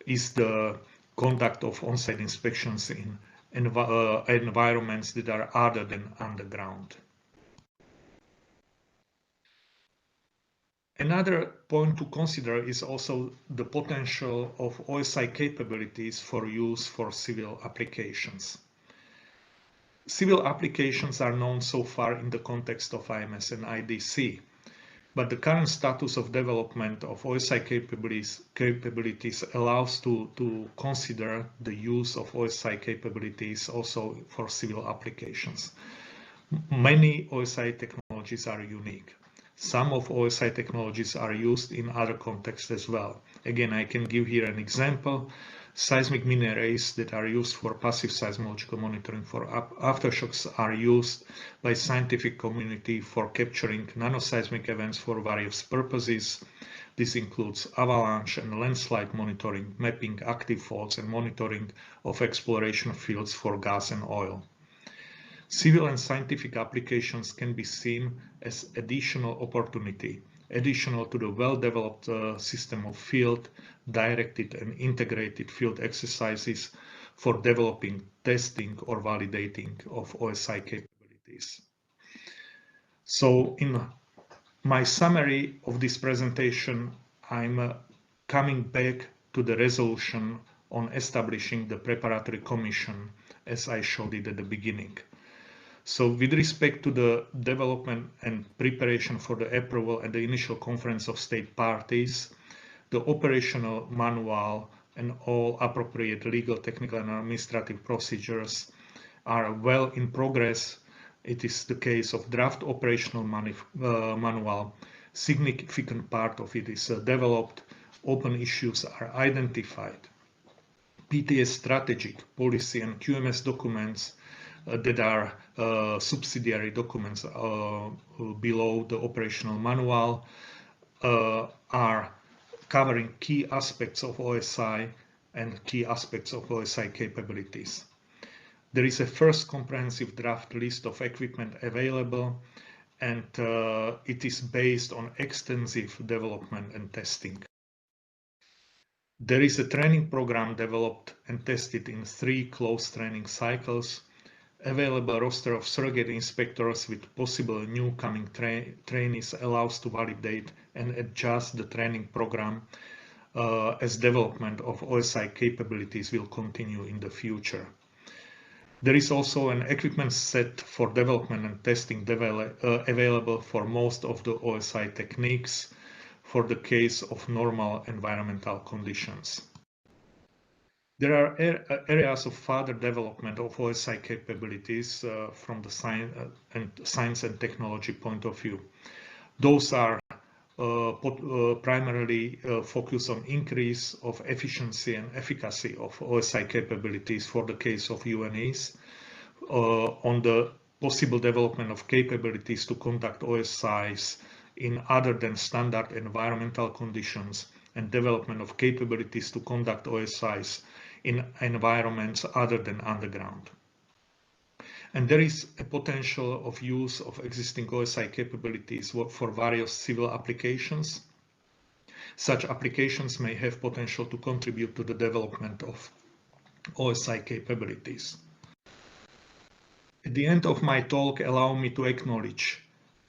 is the conduct of on-site inspections in environments that are other than underground. Another point to consider is also the potential of OSI capabilities for use for civil applications. Civil applications are known so far in the context of IMS and IDC, but the current status of development of OSI capabilities allows to consider the use of OSI capabilities also for civil applications. Many OSI technologies are unique. Some of OSI technologies are used in other contexts as well. Again, I can give here an example. Seismic mini arrays that are used for passive seismological monitoring for aftershocks are used by scientific community for capturing nanoseismic events for various purposes. This includes avalanche and landslide monitoring, mapping active faults, and monitoring of exploration fields for gas and oil. Civil and scientific applications can be seen as additional opportunity, additional to the well-developed system of field, directed and integrated field exercises for developing, testing, or validating of OSI capabilities. So in my summary of this presentation, I'm coming back to the resolution on establishing the preparatory commission as I showed it at the beginning. So with respect to the development and preparation for the approval at the initial conference of state parties, the operational manual and all appropriate legal, technical and administrative procedures are well in progress. It is the case of draft operational manual. Significant part of it is developed. Open issues are identified. PTS strategic, policy and QMS documents that are subsidiary documents below the operational manual are covering key aspects of OSI and key aspects of OSI capabilities. There is a first comprehensive draft list of equipment available, and it is based on extensive development and testing. There is a training program developed and tested in 3 closed training cycles. Available roster of surrogate inspectors with possible new coming trainees allows to validate and adjust the training program as development of OSI capabilities will continue in the future. There is also an equipment set for development and testing available for most of the OSI techniques for the case of normal environmental conditions. There are areas of further development of OSI capabilities from the science and technology point of view. Those are primarily focused on increase of efficiency and efficacy of OSI capabilities for the case of UNEs, on the possible development of capabilities to conduct OSIs in other than standard environmental conditions, and development of capabilities to conduct OSIs in environments other than underground. And there is a potential of use of existing OSI capabilities for various civil applications. Such applications may have potential to contribute to the development of OSI capabilities. At the end of my talk, allow me to acknowledge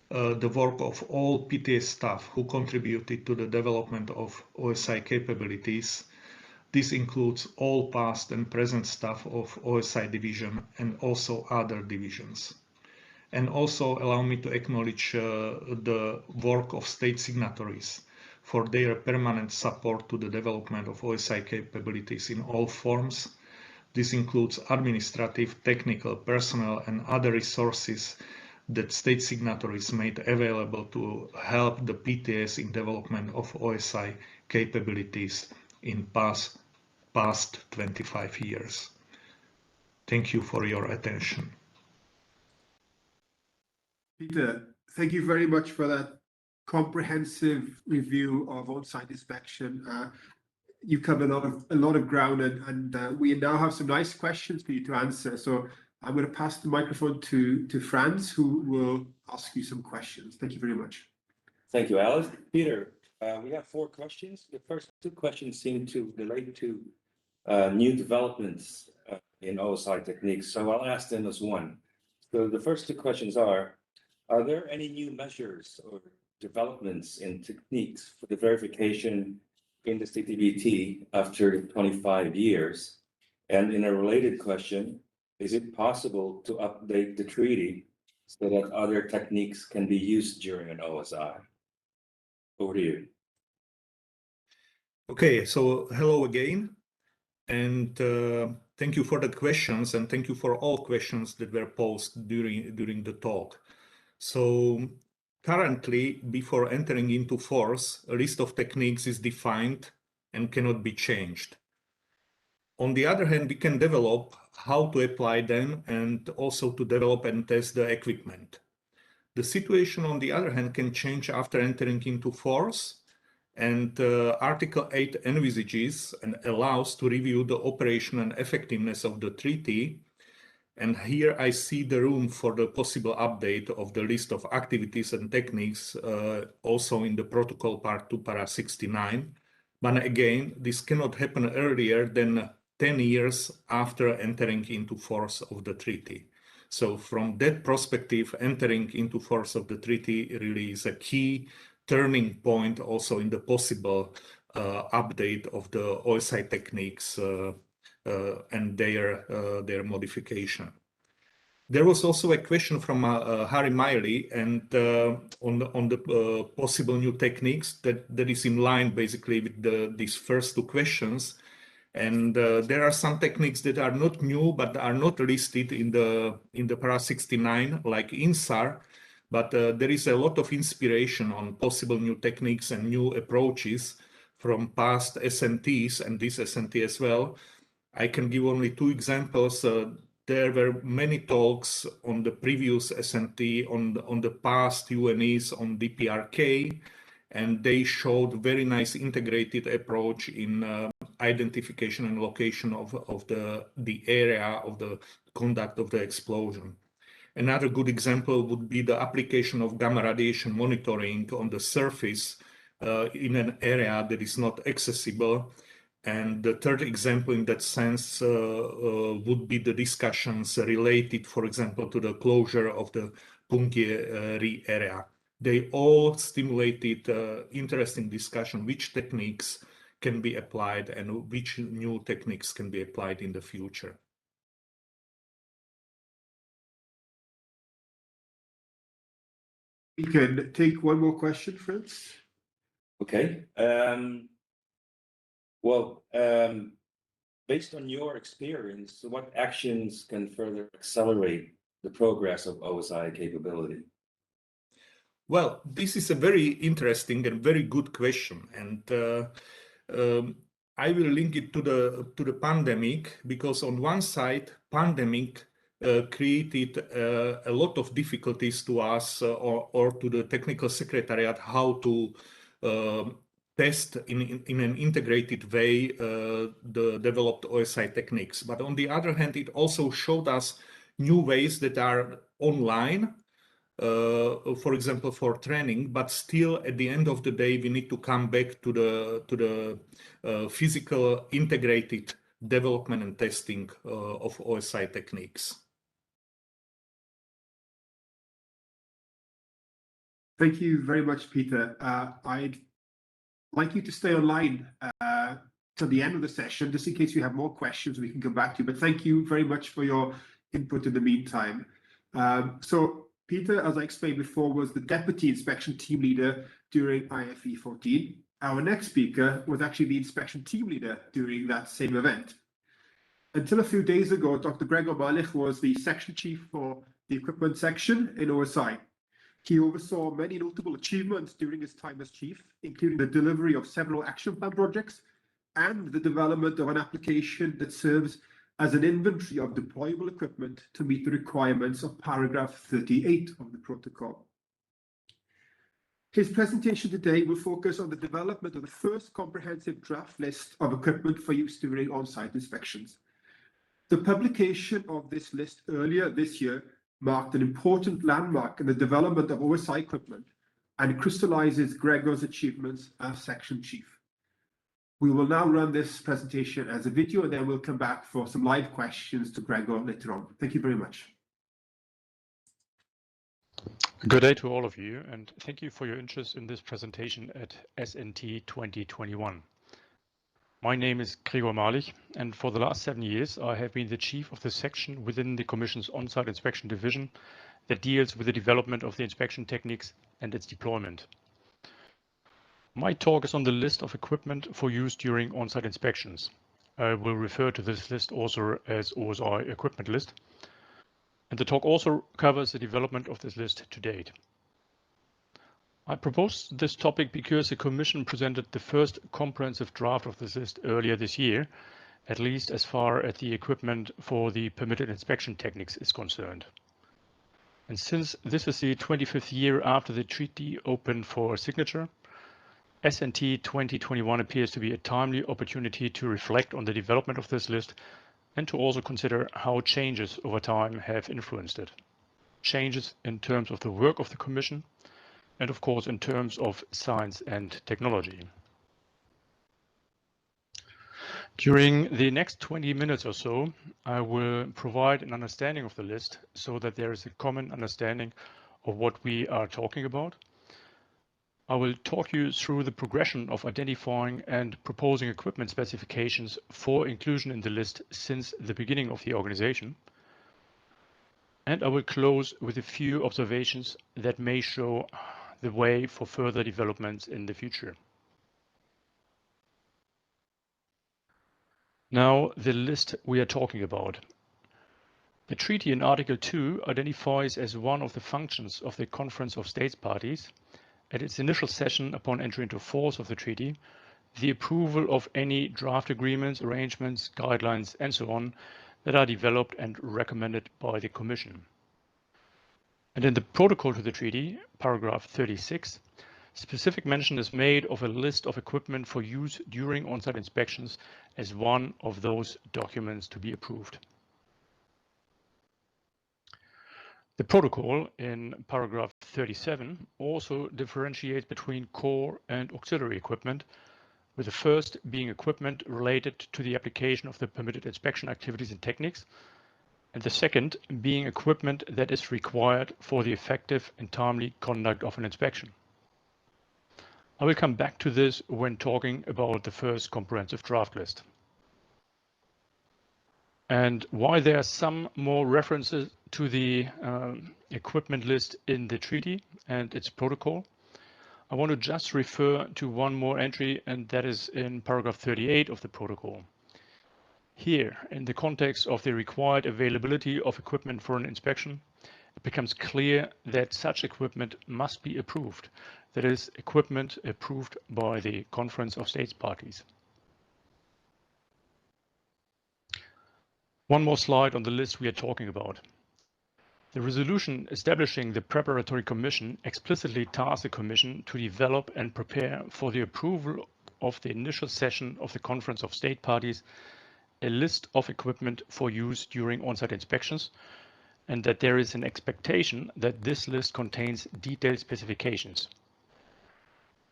the work of all PTS staff who contributed to the development of OSI capabilities. This includes all past and present staff of OSI division and also other divisions. And also allow me to acknowledge the work of state signatories for their permanent support to the development of OSI capabilities in all forms. This includes administrative, technical, personnel, and other resources that state signatories made available to help the PTS in development of OSI capabilities in past 25 years. Thank you for your attention. Peter, thank you very much for that comprehensive review of on-site inspection. You covered a lot of ground, and we now have some nice questions for you to answer. So I'm going to pass the microphone to Franz, who will ask you some questions. Thank you very much. Thank you, Alice. Peter, we have 4 questions. The first 2 questions seem to relate to new developments in OSI techniques, so I'll ask them as one. So the first two questions are there any new measures or developments in techniques for the verification in the CTBT after 25 years? And in a related question, is it possible to update the treaty so that other techniques can be used during an OSI? Over to you. Okay, so hello again, and thank you for the questions, and thank you for all questions that were posed during the talk. So currently, before entering into force, a list of techniques is defined and cannot be changed. On the other hand, we can develop how to apply them and also to develop and test the equipment. The situation, on the other hand, can change after entering into force, and Article 8 envisages and allows to review the operation and effectiveness of the treaty. And here I see the room for the possible update of the list of activities and techniques also in the protocol part 2 para 69. But again, this cannot happen earlier than 10 years after entering into force of the treaty. So from that perspective, entering into force of the treaty really is a key turning point also in the possible update of the OSI techniques and their modification. There was also a question from Harry Miley and on the possible new techniques that is in line basically with these first two questions. And there are some techniques that are not new but are not listed in the para 69 like INSAR, but there is a lot of inspiration on possible new techniques and new approaches from past SNTs and this SNT as well. I can give only two examples. There were many talks on the previous SNT, on the past UNEs on DPRK, and they showed very nice integrated approach in identification and location of the area of the conduct of the explosion. Another good example would be the application of gamma radiation monitoring on the surface in an area that is not accessible. And the third example in that sense would be the discussions related, for example, to the closure of the Punggye area. They all stimulated interesting discussion, which techniques can be applied and which new techniques can be applied in the future. We can take one more question, Fritz. Okay. Based on your experience, what actions can further accelerate the progress of OSI capability? Well, this is a very interesting and very good question, and I will link it to the pandemic, because on one side, pandemic created a lot of difficulties to us or to the technical secretariat how to test in an integrated way the developed OSI techniques. But on the other hand, it also showed us new ways that are online, for example, for training, but still at the end of the day, we need to come back to the physical integrated development and testing of OSI techniques. Thank you very much, Peter. I'd like you to stay online till the end of the session, just in case you have more questions we can come back to. But thank you very much for your input in the meantime. So Peter, as I explained before, was the Deputy Inspection Team Leader during IFE 14. Our next speaker was actually the Inspection Team Leader during that same event. Until a few days ago, Dr. Gregor Malich was the Section Chief for the Equipment Section in OSI. He oversaw many notable achievements during his time as Chief, including the delivery of several action plan projects and the development of an application that serves as an inventory of deployable equipment to meet the requirements of paragraph 38 of the protocol. His presentation today will focus on the development of the first comprehensive draft list of equipment for use during on-site inspections. The publication of this list earlier this year marked an important landmark in the development of OSI equipment and crystallizes Gregor's achievements as Section Chief. We will now run this presentation as a video, and then we'll come back for some live questions to Gregor later on. Thank you very much. Good day to all of you, and thank you for your interest in this presentation at SNT 2021. My name is Gregor Malich, and for the last 7 years, I have been the chief of the section within the Commission's on-site inspection division that deals with the development of the inspection techniques and its deployment. My talk is on the list of equipment for use during on-site inspections. I will refer to this list also as OSI equipment list. And the talk also covers the development of this list to date. I proposed this topic because the Commission presented the first comprehensive draft of this list earlier this year, at least as far as the equipment for the permitted inspection techniques is concerned. And since this is the 25th year after the treaty opened for signature, SNT 2021 appears to be a timely opportunity to reflect on the development of this list and to also consider how changes over time have influenced it. Changes in terms of the work of the Commission and of course in terms of science and technology. During the next 20 minutes or so, I will provide an understanding of the list so that there is a common understanding of what we are talking about. I will talk you through the progression of identifying and proposing equipment specifications for inclusion in the list since the beginning of the organization. And I will close with a few observations that may show the way for further developments in the future. Now, the list we are talking about. The treaty in Article 2 identifies as one of the functions of the Conference of States Parties at its initial session upon entry into force of the treaty, the approval of any draft agreements, arrangements, guidelines, and so on that are developed and recommended by the Commission. And in the protocol to the treaty, paragraph 36, specific mention is made of a list of equipment for use during on-site inspections as one of those documents to be approved. The protocol in paragraph 37 also differentiates between core and auxiliary equipment, with the first being equipment related to the application of the permitted inspection activities and techniques, and the second being equipment that is required for the effective and timely conduct of an inspection. I will come back to this when talking about the first comprehensive draft list. And why there are some more references to the equipment list in the treaty and its protocol, I want to just refer to one more entry, and that is in paragraph 38 of the protocol. Here, in the context of the required availability of equipment for an inspection, it becomes clear that such equipment must be approved. That is, equipment approved by the Conference of States Parties. One more slide on the list we are talking about. The resolution establishing the preparatory commission explicitly tasks the Commission to develop and prepare for the approval of the initial session of the Conference of State Parties a list of equipment for use during on-site inspections, and that there is an expectation that this list contains detailed specifications.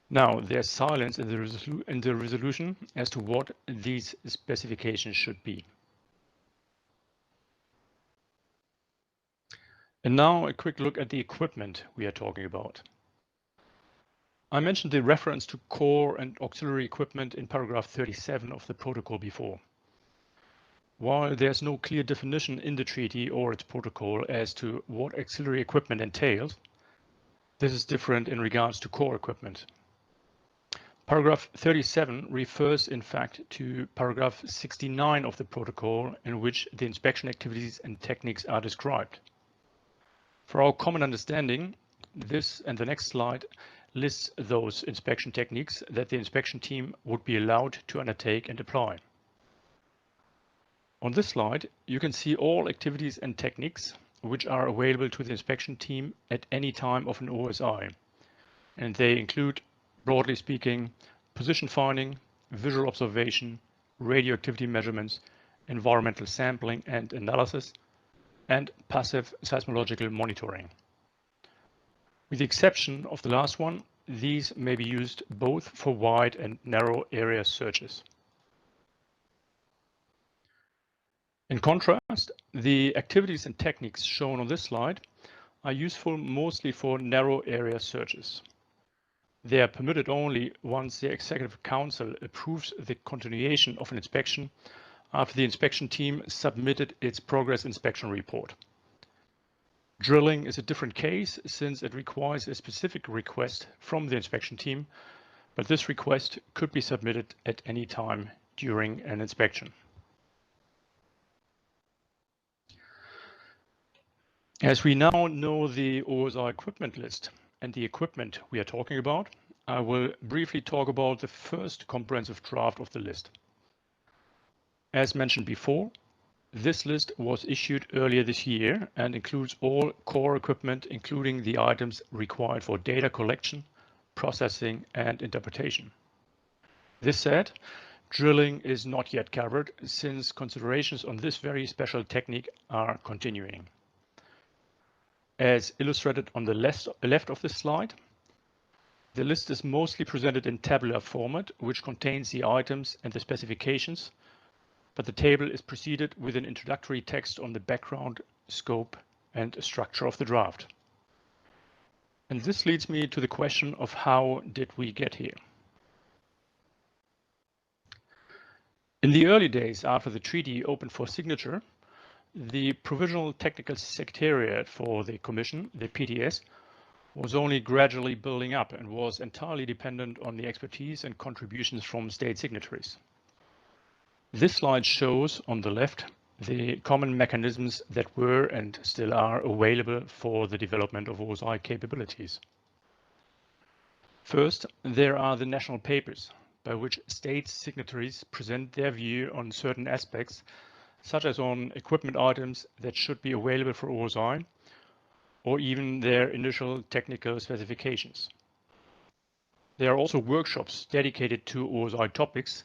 Now, there's silence in the resolution as to what these specifications should be. And now a quick look at the equipment we are talking about. I mentioned the reference to core and auxiliary equipment in paragraph 37 of the protocol before. While there's no clear definition in the treaty or its protocol as to what auxiliary equipment entails, this is different in regards to core equipment. Paragraph 37 refers in fact to paragraph 69 of the protocol, in which the inspection activities and techniques are described. For our common understanding, this and the next slide lists those inspection techniques that the inspection team would be allowed to undertake and apply. On this slide, you can see all activities and techniques which are available to the inspection team at any time of an OSI. And they include, broadly speaking, position finding, visual observation, radioactivity measurements, environmental sampling and analysis, and passive seismological monitoring. With the exception of the last one, these may be used both for wide and narrow area searches. In contrast, the activities and techniques shown on this slide are useful mostly for narrow area searches. They are permitted only once the Executive Council approves the continuation of an inspection after the inspection team submitted its progress inspection report. Drilling is a different case since it requires a specific request from the inspection team, but this request could be submitted at any time during an inspection. As we now know the OSI equipment list and the equipment we are talking about, I will briefly talk about the first comprehensive draft of the list. As mentioned before, this list was issued earlier this year and includes all core equipment, including the items required for data collection, processing, and interpretation. This said, drilling is not yet covered since considerations on this very special technique are continuing. As illustrated on the left of this slide, the list is mostly presented in tabular format, which contains the items and the specifications, but the table is preceded with an introductory text on the background, scope, and structure of the draft. And this leads me to the question of how did we get here? In the early days after the treaty opened for signature, the Provisional Technical Secretariat for the Commission, the PTS, was only gradually building up and was entirely dependent on the expertise and contributions from state signatories. This slide shows on the left the common mechanisms that were and still are available for the development of OSI capabilities. First, there are the national papers, by which state signatories present their view on certain aspects, such as on equipment items that should be available for OSI, or even their initial technical specifications. There are also workshops dedicated to OSI topics,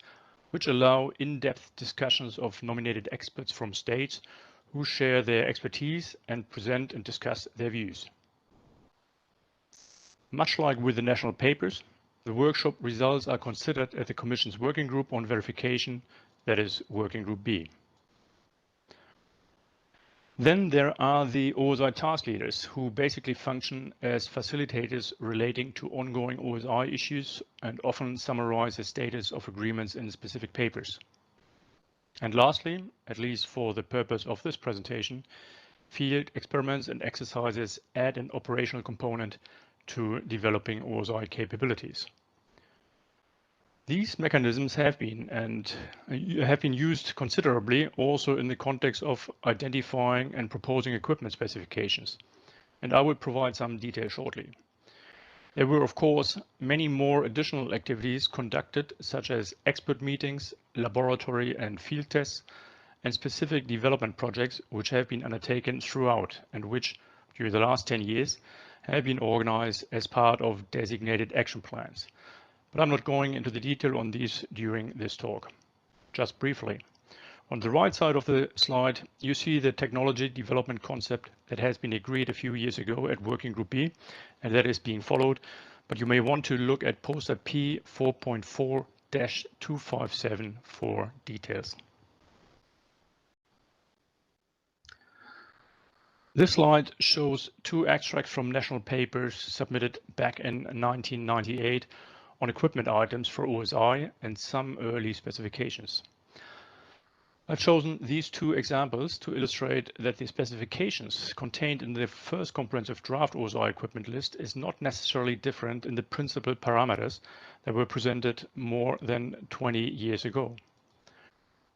which allow in-depth discussions of nominated experts from states who share their expertise and present and discuss their views. Much like with the national papers, the workshop results are considered at the Commission's Working Group on Verification, that is Working Group B. Then there are the OSI task leaders, who basically function as facilitators relating to ongoing OSI issues and often summarize the status of agreements in specific papers. And lastly, at least for the purpose of this presentation, field experiments and exercises add an operational component to developing OSI capabilities. These mechanisms have been used considerably also in the context of identifying and proposing equipment specifications, and I will provide some detail shortly. There were, of course, many more additional activities conducted, such as expert meetings, laboratory and field tests, and specific development projects which have been undertaken throughout and which, during the last 10 years, have been organized as part of designated action plans. But I'm not going into the detail on these during this talk. Just briefly, on the right side of the slide, you see the technology development concept that has been agreed a few years ago at Working Group B, and that is being followed, but you may want to look at poster P 4.4-257 for details. This slide shows two extracts from national papers submitted back in 1998 on equipment items for OSI and some early specifications. I've chosen these two examples to illustrate that the specifications contained in the first comprehensive draft OSI equipment list is not necessarily different in the principal parameters that were presented more than 20 years ago.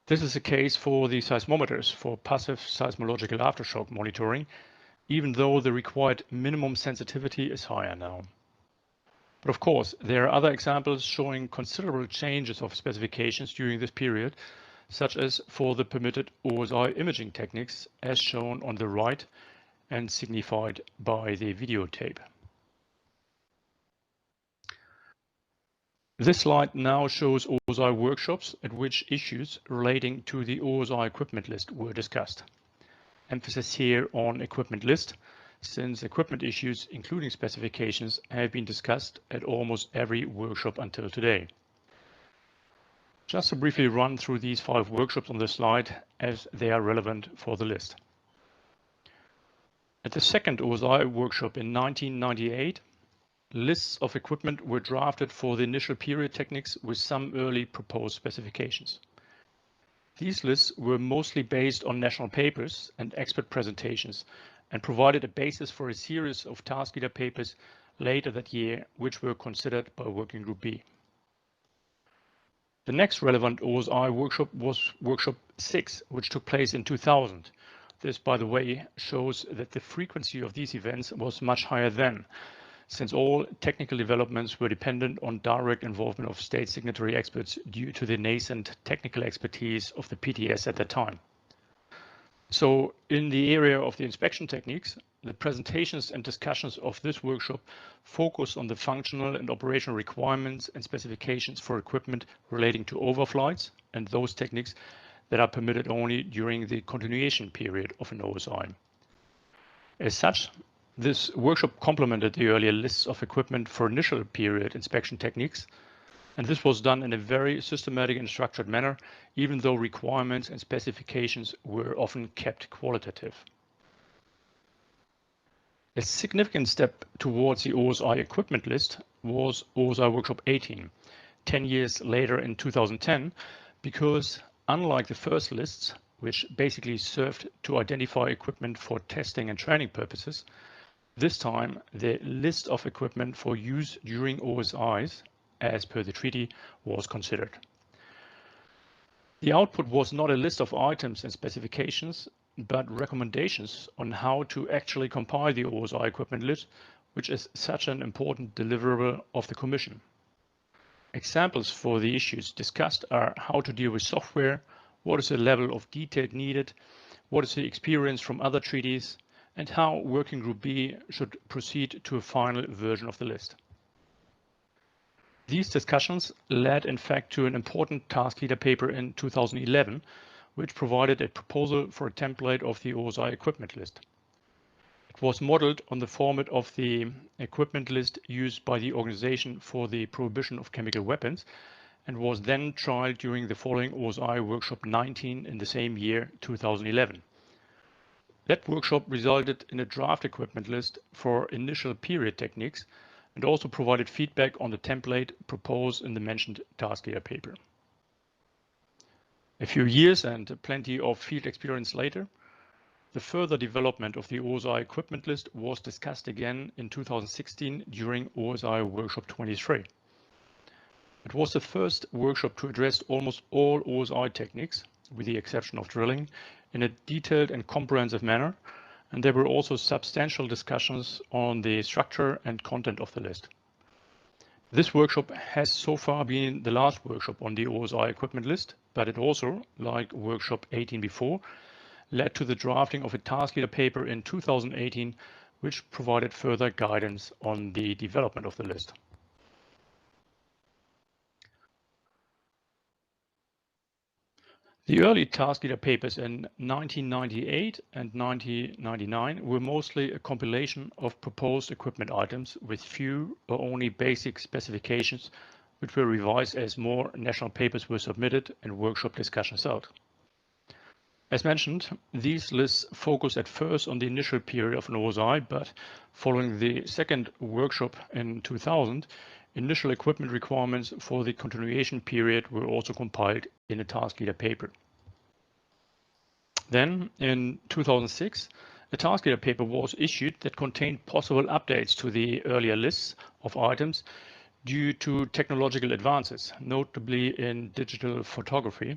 This is the case for the seismometers for passive seismological aftershock monitoring, even though the required minimum sensitivity is higher now. But of course, there are other examples showing considerable changes of specifications during this period, such as for the permitted OSI imaging techniques, as shown on the right and signified by the videotape. This slide now shows OSI workshops at which issues relating to the OSI equipment list were discussed. Emphasis here on equipment list, since equipment issues, including specifications, have been discussed at almost every workshop until today. Just to briefly run through these 5 workshops on this slide as they are relevant for the list. At the second OSI workshop in 1998, lists of equipment were drafted for the initial period techniques with some early proposed specifications. These lists were mostly based on national papers and expert presentations and provided a basis for a series of task leader papers later that year, which were considered by Working Group B. The next relevant OSI workshop was Workshop 6, which took place in 2000. This, by the way, shows that the frequency of these events was much higher then, since all technical developments were dependent on direct involvement of state signatory experts due to the nascent technical expertise of the PTS at that time. So in the area of the inspection techniques, the presentations and discussions of this workshop focus on the functional and operational requirements and specifications for equipment relating to overflights and those techniques that are permitted only during the continuation period of an OSI. As such, this workshop complemented the earlier lists of equipment for initial period inspection techniques, and this was done in a very systematic and structured manner, even though requirements and specifications were often kept qualitative. A significant step towards the OSI equipment list was OSI Workshop 18, 10 years later in 2010, because unlike the first lists, which basically served to identify equipment for testing and training purposes, this time the list of equipment for use during OSIs, as per the treaty, was considered. The output was not a list of items and specifications, but recommendations on how to actually compile the OSI equipment list, which is such an important deliverable of the Commission. Examples for the issues discussed are how to deal with software, what is the level of detail needed, what is the experience from other treaties, and how Working Group B should proceed to a final version of the list. These discussions led, in fact, to an important task leader paper in 2011, which provided a proposal for a template of the OSI equipment list. It was modeled on the format of the equipment list used by the Organization for the Prohibition of Chemical Weapons and was then trialed during the following OSI Workshop 19 in the same year, 2011. That workshop resulted in a draft equipment list for initial period techniques and also provided feedback on the template proposed in the mentioned task leader paper. A few years and plenty of field experience later, the further development of the OSI equipment list was discussed again in 2016 during OSI Workshop 23. It was the first workshop to address almost all OSI techniques, with the exception of drilling, in a detailed and comprehensive manner, and there were also substantial discussions on the structure and content of the list. This workshop has so far been the last workshop on the OSI equipment list, but it also, like Workshop 18 before, led to the drafting of a task leader paper in 2018, which provided further guidance on the development of the list. The early task leader papers in 1998 and 1999 were mostly a compilation of proposed equipment items with few or only basic specifications, which were revised as more national papers were submitted and workshop discussions held. As mentioned, these lists focus at first on the initial period of an OSI, but following the second workshop in 2000, initial equipment requirements for the continuation period were also compiled in a task leader paper. Then, in 2006, a task leader paper was issued that contained possible updates to the earlier lists of items due to technological advances, notably in digital photography,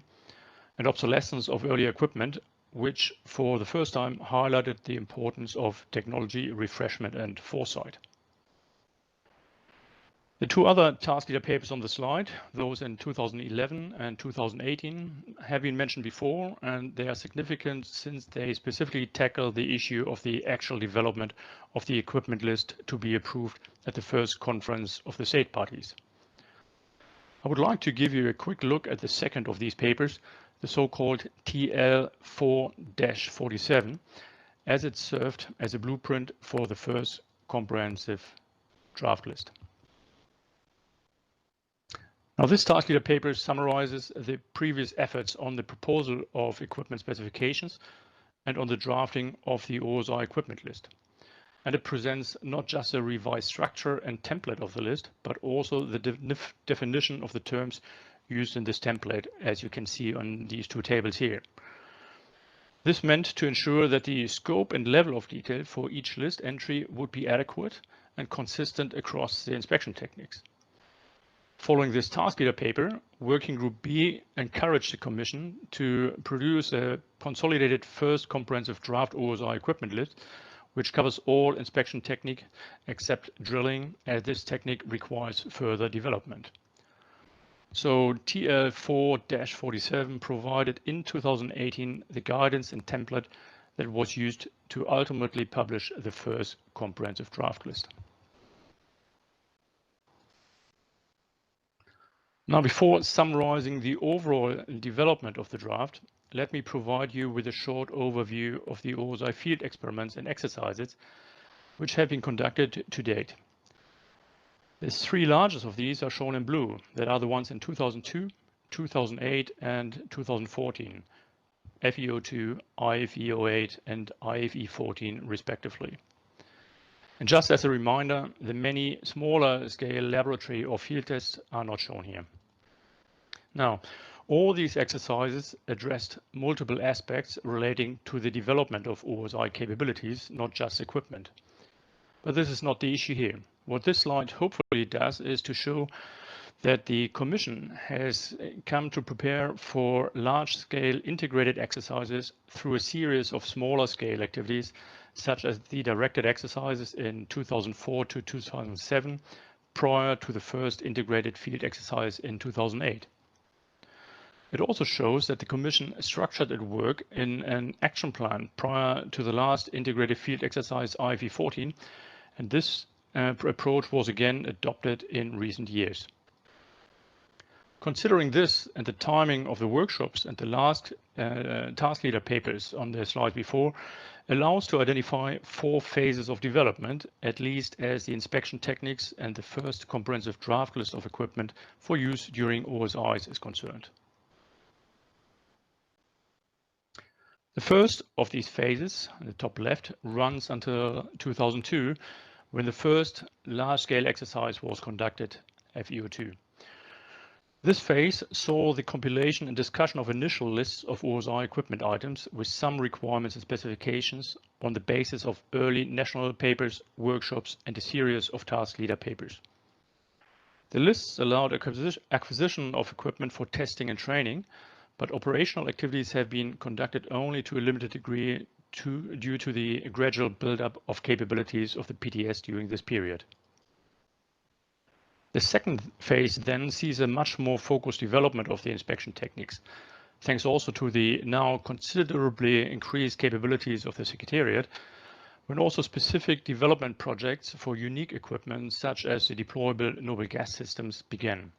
and obsolescence of earlier equipment, which for the first time highlighted the importance of technology refreshment and foresight. The two other task leader papers on the slide, those in 2011 and 2018, have been mentioned before, and they are significant since they specifically tackle the issue of the actual development of the equipment list to be approved at the first conference of the state parties. I would like to give you a quick look at the second of these papers, the so-called TL4-47, as it served as a blueprint for the first comprehensive draft list. Now, this task leader paper summarizes the previous efforts on the proposal of equipment specifications and on the drafting of the OSI equipment list. And it presents not just a revised structure and template of the list, but also the definition of the terms used in this template, as you can see on these two tables here. This meant to ensure that the scope and level of detail for each list entry would be adequate and consistent across the inspection techniques. Following this task leader paper, Working Group B encouraged the Commission to produce a consolidated first comprehensive draft OSI equipment list, which covers all inspection technique except drilling, as this technique requires further development. So TL4-47 provided in 2018 the guidance and template that was used to ultimately publish the first comprehensive draft list. Now, before summarizing the overall development of the draft, let me provide you with a short overview of the OSI field experiments and exercises which have been conducted to date. The three largest of these are shown in blue, that are the ones in 2002, 2008 and 2014, FEO2, IFE08 and IFE14 respectively. And just as a reminder, the many smaller scale laboratory or field tests are not shown here. Now, all these exercises addressed multiple aspects relating to the development of OSI capabilities, not just equipment. But this is not the issue here. What this slide hopefully does is to show that the Commission has come to prepare for large-scale integrated exercises through a series of smaller scale activities, such as the directed exercises in 2004 to 2007, prior to the first integrated field exercise in 2008. It also shows that the Commission structured its work in an action plan prior to the last integrated field exercise IFE14, and this approach was again adopted in recent years. Considering this and the timing of the workshops and the last task leader papers on the slide before, allows to identify 4 phases of development, at least as the inspection techniques and the first comprehensive draft list of equipment for use during OSIs is concerned. The first of these phases, in the top left, runs until 2002, when the first large-scale exercise was conducted, FEO2. This phase saw the compilation and discussion of initial lists of OSI equipment items with some requirements and specifications on the basis of early national papers, workshops, and a series of task leader papers. The lists allowed acquisition of equipment for testing and training, but operational activities have been conducted only to a limited degree due to the gradual build-up of capabilities of the PTS during this period. The second phase then sees a much more focused development of the inspection techniques, thanks also to the now considerably increased capabilities of the Secretariat, when also specific development projects for unique equipment, such as the deployable noble gas systems, began.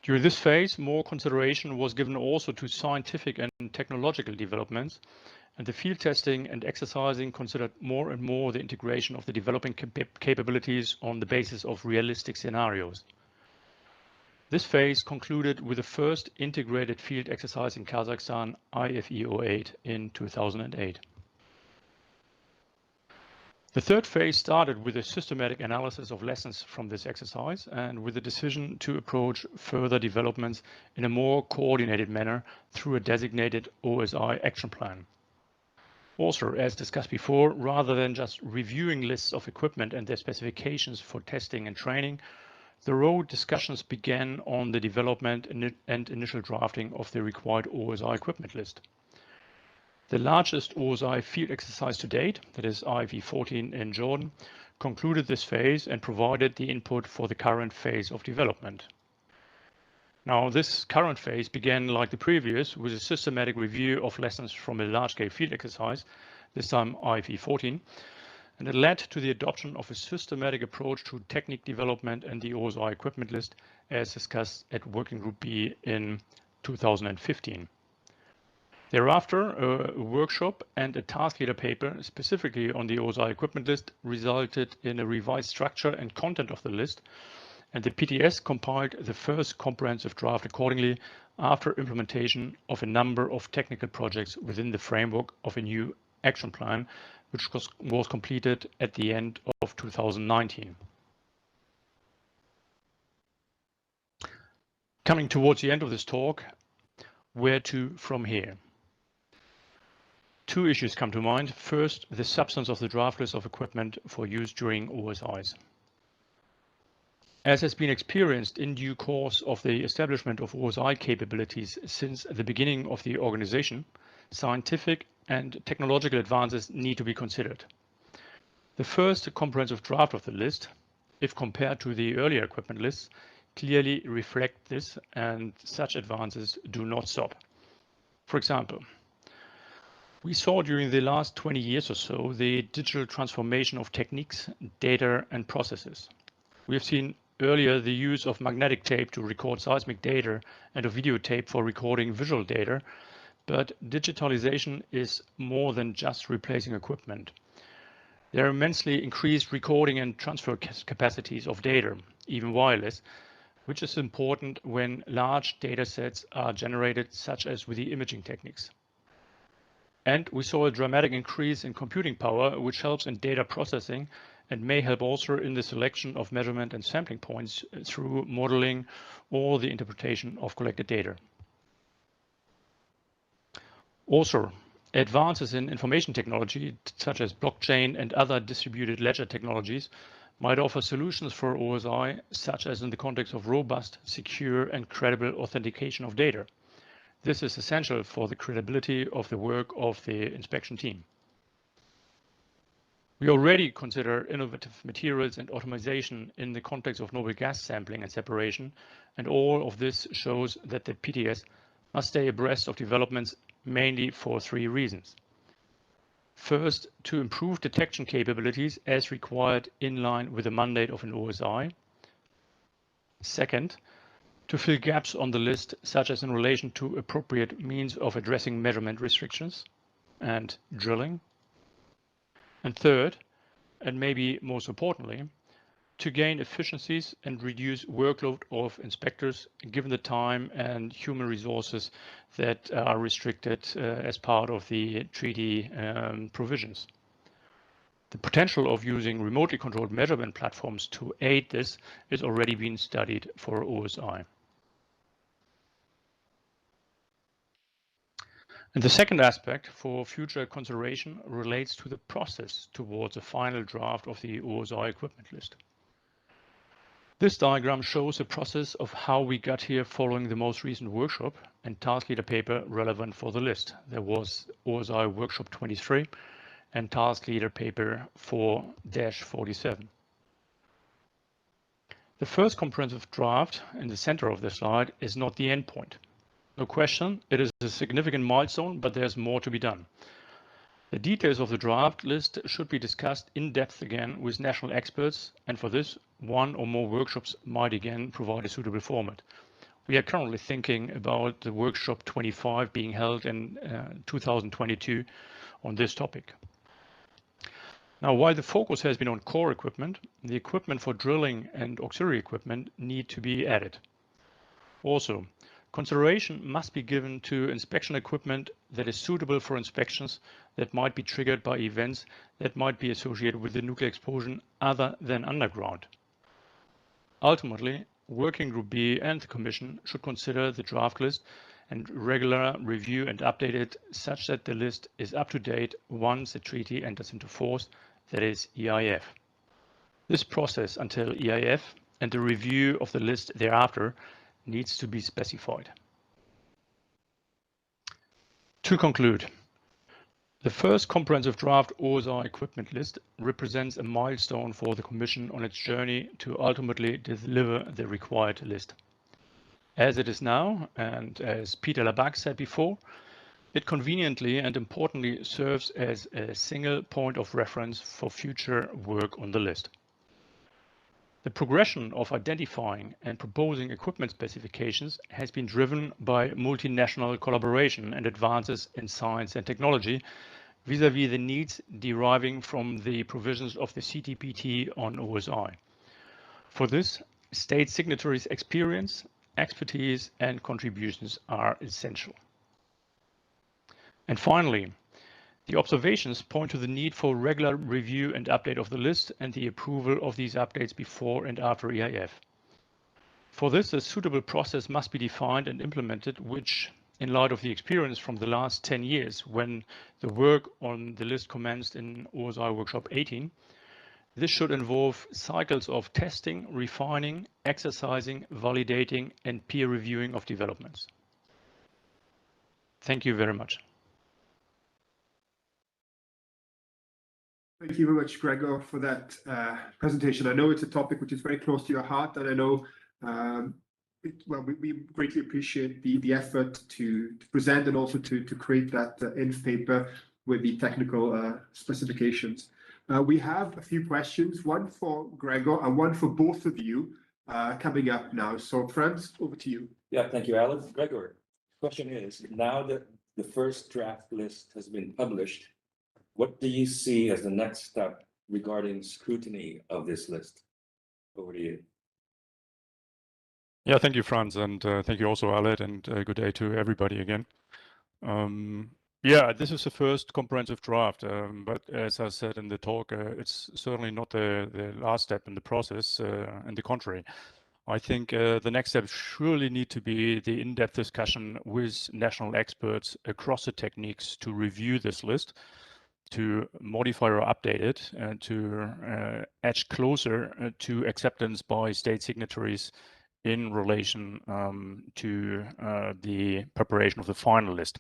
During this phase, more consideration was given also to scientific and technological developments, and the field testing and exercising considered more and more the integration of the developing capabilities on the basis of realistic scenarios. This phase concluded with the first integrated field exercise in Kazakhstan, IFE08, in 2008. The third phase started with a systematic analysis of lessons from this exercise and with the decision to approach further developments in a more coordinated manner through a designated OSI action plan. Also, as discussed before, rather than just reviewing lists of equipment and their specifications for testing and training, thorough discussions began on the development and initial drafting of the required OSI equipment list. The largest OSI field exercise to date, that is IFE14 in Jordan, concluded this phase and provided the input for the current phase of development. Now, this current phase began, like the previous, with a systematic review of lessons from a large-scale field exercise, this time IFE14, and it led to the adoption of a systematic approach to technique development and the OSI equipment list, as discussed at Working Group B in 2015. Thereafter, a workshop and a task leader paper specifically on the OSI equipment list resulted in a revised structure and content of the list, and the PTS compiled the first comprehensive draft accordingly after implementation of a number of technical projects within the framework of a new action plan, which was completed at the end of 2019. Coming towards the end of this talk, where to from here? Two issues come to mind. First, the substance of the draft list of equipment for use during OSIs. As has been experienced in due course of the establishment of OSI capabilities since the beginning of the organization, scientific and technological advances need to be considered. The first comprehensive draft of the list, if compared to the earlier equipment lists, clearly reflect this, and such advances do not stop. For example, we saw during the last 20 years or so the digital transformation of techniques, data, and processes. We have seen earlier the use of magnetic tape to record seismic data and of videotape for recording visual data, but digitalization is more than just replacing equipment. There are immensely increased recording and transfer capacities of data, even wireless, which is important when large data sets are generated, such as with the imaging techniques. And we saw a dramatic increase in computing power, which helps in data processing and may help also in the selection of measurement and sampling points through modeling or the interpretation of collected data. Also, advances in information technology, such as blockchain and other distributed ledger technologies, might offer solutions for OSI, such as in the context of robust, secure, and credible authentication of data. This is essential for the credibility of the work of the inspection team. We already consider innovative materials and automation in the context of noble gas sampling and separation, and all of this shows that the PTS must stay abreast of developments mainly for three reasons. First, to improve detection capabilities as required in line with the mandate of an OSI. Second, to fill gaps on the list, such as in relation to appropriate means of addressing measurement restrictions and drilling. And third, and maybe most importantly, to gain efficiencies and reduce workload of inspectors, given the time and human resources that are restricted as part of the treaty provisions. The potential of using remotely controlled measurement platforms to aid this is already being studied for OSI. And the second aspect for future consideration relates to the process towards a final draft of the OSI equipment list. This diagram shows the process of how we got here following the most recent workshop and task leader paper relevant for the list. There was OSI workshop 23 and task leader paper 4-47. The first comprehensive draft in the center of the slide is not the end point. No question, it is a significant milestone, but there's more to be done. The details of the draft list should be discussed in depth again with national experts, and for this, one or more workshops might again provide a suitable format. We are currently thinking about the workshop 25 being held in 2022 on this topic. Now, while the focus has been on core equipment, the equipment for drilling and auxiliary equipment need to be added. Also, consideration must be given to inspection equipment that is suitable for inspections that might be triggered by events that might be associated with the nuclear explosion other than underground. Ultimately, Working Group B and the Commission should consider the draft list and regular review and update it such that the list is up to date once the treaty enters into force, that is EIF. This process until EIF and the review of the list thereafter needs to be specified. To conclude, the first comprehensive draft OSI equipment list represents a milestone for the Commission on its journey to ultimately deliver the required list. As it is now, and as Peter Labac said before, it conveniently and importantly serves as a single point of reference for future work on the list. The progression of identifying and proposing equipment specifications has been driven by multinational collaboration and advances in science and technology vis-à-vis the needs deriving from the provisions of the CTBTO on OSI. For this, state signatories' experience, expertise, and contributions are essential. And finally, the observations point to the need for regular review and update of the list and the approval of these updates before and after EIF. For this, a suitable process must be defined and implemented, which, in light of the experience from the last 10 years when the work on the list commenced in OSI Workshop 18, this should involve cycles of testing, refining, exercising, validating, and peer reviewing of developments. Thank you very much. Thank you very much, Gregor, for that presentation. I know it's a topic which is very close to your heart, and I know we greatly appreciate the effort to present and also to create that INF paper with the technical specifications. We have a few questions, one for Gregor and one for both of you coming up now. So Franz, over to you. Yeah, thank you, Alan. Gregor, question is, now that the first draft list has been published, what do you see as the next step regarding scrutiny of this list? Over to you. Yeah, thank you, Franz, and thank you also, Alet, and good day to everybody again. Yeah, this is the first comprehensive draft, but as I said in the talk, it's certainly not the last step in the process, and the contrary. I think the next step surely need to be the in-depth discussion with national experts across the techniques to review this list, to modify or update it, and to edge closer to acceptance by state signatories in relation to the preparation of the final list.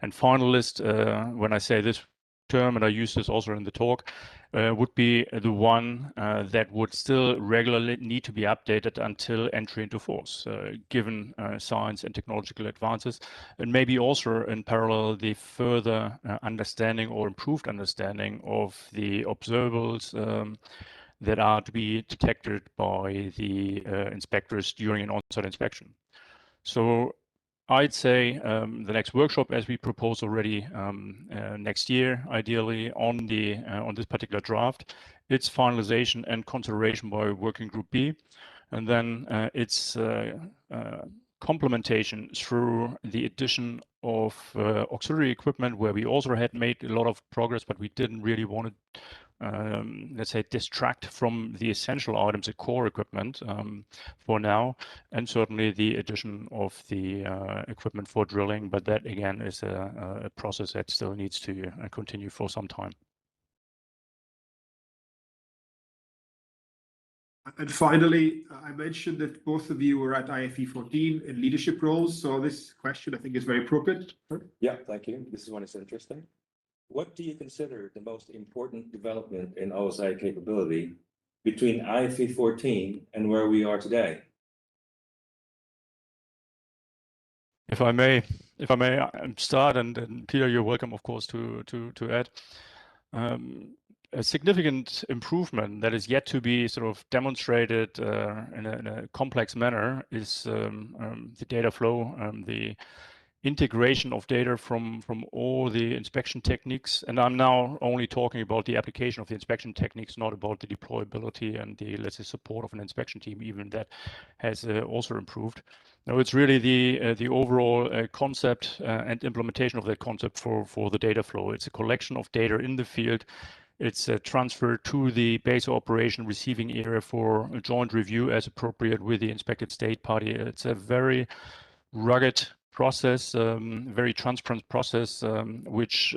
And final list, when I say this term, and I use this also in the talk, would be the one that would still regularly need to be updated until entry into force, given science and technological advances, and maybe also in parallel the further understanding or improved understanding of the observables that are to be detected by the inspectors during an on-site inspection. So I'd say the next workshop, as we propose already next year, ideally on this particular draft, its finalization and consideration by Working Group B, and then its complementation through the addition of auxiliary equipment, where we also had made a lot of progress, but we didn't really want to let's say, distract from the essential items, the core equipment for now, and certainly the addition of the equipment for drilling. But that, again, is a process that still needs to continue for some time. And finally, I mentioned that both of you were at IFE 14 in leadership roles. So this question, I think, is very appropriate. Yeah, thank you. This one is interesting. What do you consider the most important development in OSI capability between IFE 14 and where we are today? If I may start, and Peter, you're welcome, of course, to add. A significant improvement that is yet to be sort of demonstrated in a complex manner is the data flow, the integration of data from all the inspection techniques. And I'm now only talking about the application of the inspection techniques, not about the deployability and the, let's say, support of an inspection team. Even that has also improved. Now it's really the overall concept and implementation of that concept for the data flow. It's a collection of data in the field. It's a transfer to the base operation receiving area for a joint review as appropriate with the inspected state party. It's a very rugged process, very transparent process, which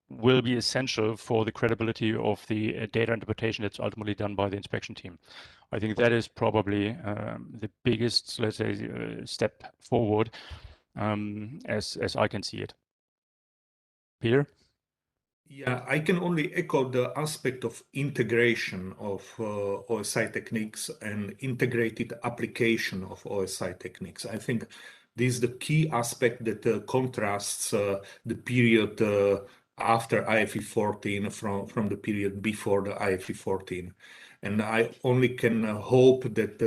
will be essential for the credibility of the data interpretation that's ultimately done by the inspection team. I think that is probably the biggest, let's say, step forward as I can see it. Peter? Yeah, I can only echo the aspect of integration of OSI techniques and integrated application of OSI techniques. I think this is the key aspect that contrasts the period after IFE 14 from the period before the IFE 14. And I only can hope that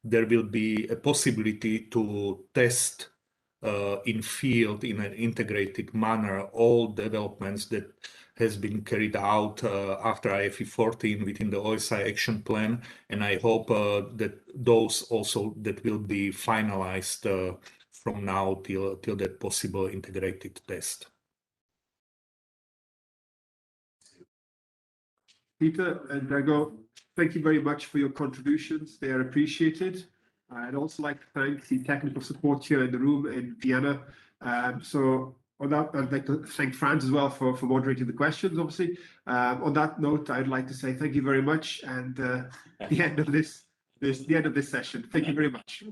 there will be a possibility to test in field in an integrated manner all developments that has been carried out after IFE 14 within the OSI action plan. And I hope that those also that will be finalized from now till that possible integrated test. Peter and Gregor, thank you very much for your contributions. They are appreciated. I'd also like to thank the technical support here in the room in Vienna. So on that, I'd like to thank Franz as well for moderating the questions, obviously. On that note, I'd like to say thank you very much, and the end of this session. Thank you very much.